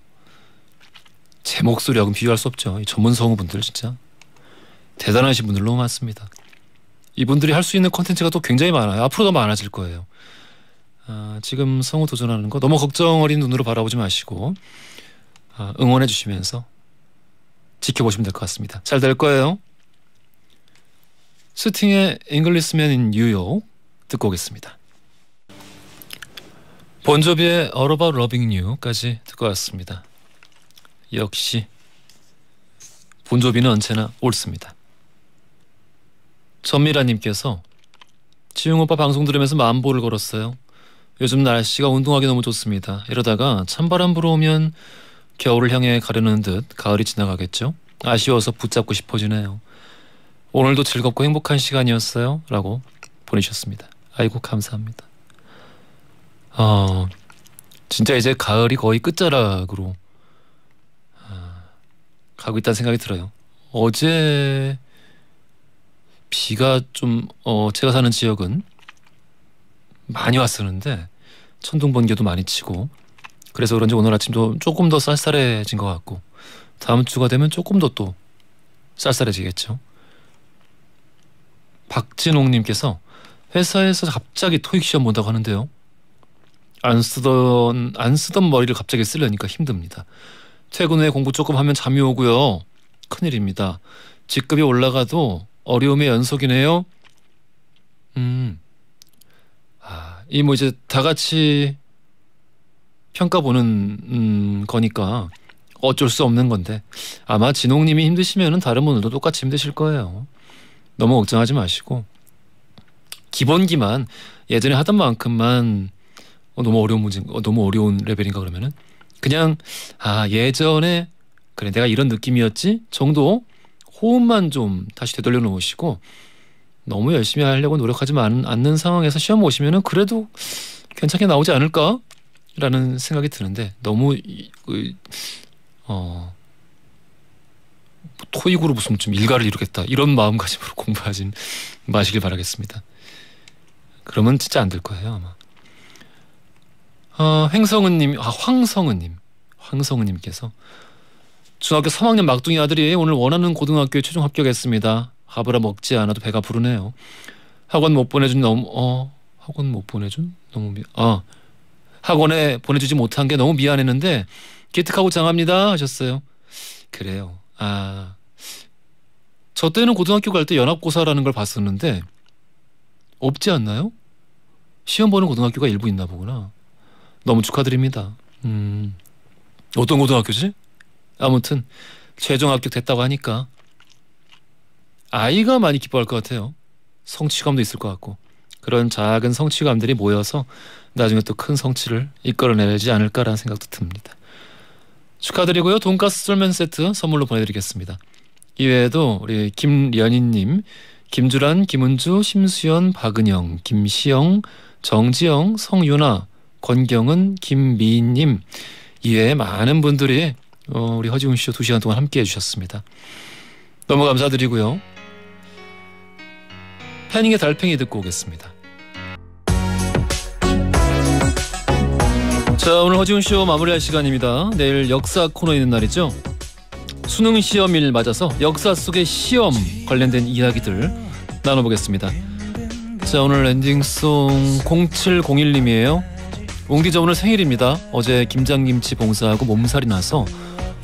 제 목소리하고는 비교할 수 없죠. 이 전문 성우분들 진짜 대단하신 분들 너무 많습니다. 이분들이 할 수 있는 콘텐츠가 또 굉장히 많아요. 앞으로 더 많아질 거예요. 지금 성우 도전하는 거 너무 걱정 어린 눈으로 바라보지 마시고 응원해 주시면서 지켜보시면 될 것 같습니다. 잘 될 거예요. 스팅의 Englishman in New York 듣고 오겠습니다. 본조비의 All About Loving You까지 듣고 왔습니다. 역시 본조비는 언제나 옳습니다. 전미라님께서 지웅 오빠 방송 들으면서 만보를 걸었어요. 요즘 날씨가 운동하기 너무 좋습니다. 이러다가 찬바람 불어오면 겨울을 향해 가려는 듯 가을이 지나가겠죠? 아쉬워서 붙잡고 싶어지네요. 오늘도 즐겁고 행복한 시간이었어요. 라고 보내주셨습니다. 아이고 감사합니다. 진짜 이제 가을이 거의 끝자락으로 가고 있다는 생각이 들어요. 어제 비가 좀 제가 사는 지역은 많이 왔었는데 천둥 번개도 많이 치고 그래서 그런지 오늘 아침도 조금 더 쌀쌀해진 것 같고 다음 주가 되면 조금 더 또 쌀쌀해지겠죠. 박진홍님께서 회사에서 갑자기 토익 시험 본다고 하는데요. 안 쓰던 머리를 갑자기 쓰려니까 힘듭니다. 퇴근 후에 공부 조금 하면 잠이 오고요. 큰일입니다. 직급이 올라가도 어려움의 연속이네요. 이 뭐 이제 다 같이 평가 보는 거니까 어쩔 수 없는 건데 아마 진홍님이 힘드시면은 다른 분들도 똑같이 힘드실 거예요. 너무 걱정하지 마시고 기본기만 예전에 하던 만큼만 너무 어려운 문제, 너무 어려운 레벨인가 그러면은 그냥 예전에 그래 내가 이런 느낌이었지 정도 호흡만 좀 다시 되돌려 놓으시고 너무 열심히 하려고 노력하지 않는 상황에서 시험 보시면은 그래도 괜찮게 나오지 않을까? 라는 생각이 드는데 너무 토익으로 무슨 좀 일가를 이루겠다 이런 마음가짐으로 공부하진 마시길 바라겠습니다. 그러면 진짜 안 될 거예요 아마. 황성은님께서 중학교 3학년 막둥이 아들이 오늘 원하는 고등학교에 최종 합격했습니다. 밥을 먹지 않아도 배가 부르네요. 학원 못 보내준 학원에 보내주지 못한 게 너무 미안했는데 기특하고 장합니다 하셨어요. 그래요. 저 때는 고등학교 갈 때 연합고사라는 걸 봤었는데 없지 않나요? 시험 보는 고등학교가 일부 있나 보구나. 너무 축하드립니다. 어떤 고등학교지? 아무튼 최종 합격됐다고 하니까 아이가 많이 기뻐할 것 같아요. 성취감도 있을 것 같고 그런 작은 성취감들이 모여서 나중에 또 큰 성취를 이끌어내지 않을까라는 생각도 듭니다. 축하드리고요. 돈가스 쫄면 세트 선물로 보내드리겠습니다. 이외에도 우리 김련희님, 김주란, 김은주, 심수연, 박은영, 김시영, 정지영, 성윤아, 권경은, 김미인님 이외에 많은 분들이 우리 허지웅 쇼 2시간 동안 함께해 주셨습니다. 너무 감사드리고요. 패닝의 달팽이 듣고 오겠습니다. 자, 오늘 허지웅 쇼 마무리할 시간입니다. 내일 역사 코너 있는 날이죠. 수능 시험일 맞아서 역사 속의 시험 관련된 이야기들 나눠보겠습니다. 자, 오늘 엔딩송 0701님이에요. 웅디 저 오늘 생일입니다. 어제 김장김치 봉사하고 몸살이 나서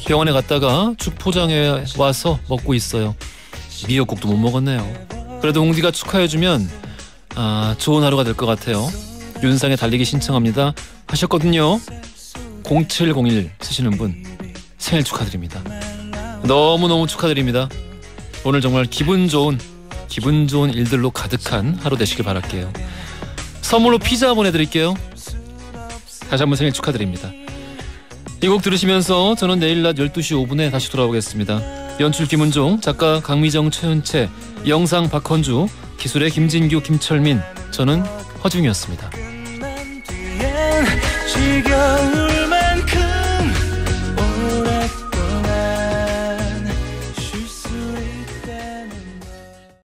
병원에 갔다가 죽 포장해 와서 먹고 있어요. 미역국도 못 먹었네요. 그래도 웅디가 축하해주면 좋은 하루가 될 것 같아요. 윤상의 달리기 신청합니다 하셨거든요. 0701 쓰시는 분 생일 축하드립니다. 너무너무 축하드립니다. 오늘 정말 기분 좋은 일들로 가득한 하루 되시길 바랄게요. 선물로 피자 보내드릴게요. 다시 한번 생일 축하드립니다. 이 곡 들으시면서 저는 내일 낮 12시 5분에 다시 돌아오겠습니다. 연출 김은종, 작가 강미정, 최은채, 영상 박헌주, 기술의 김진규, 김철민, 저는 허중이었습니다.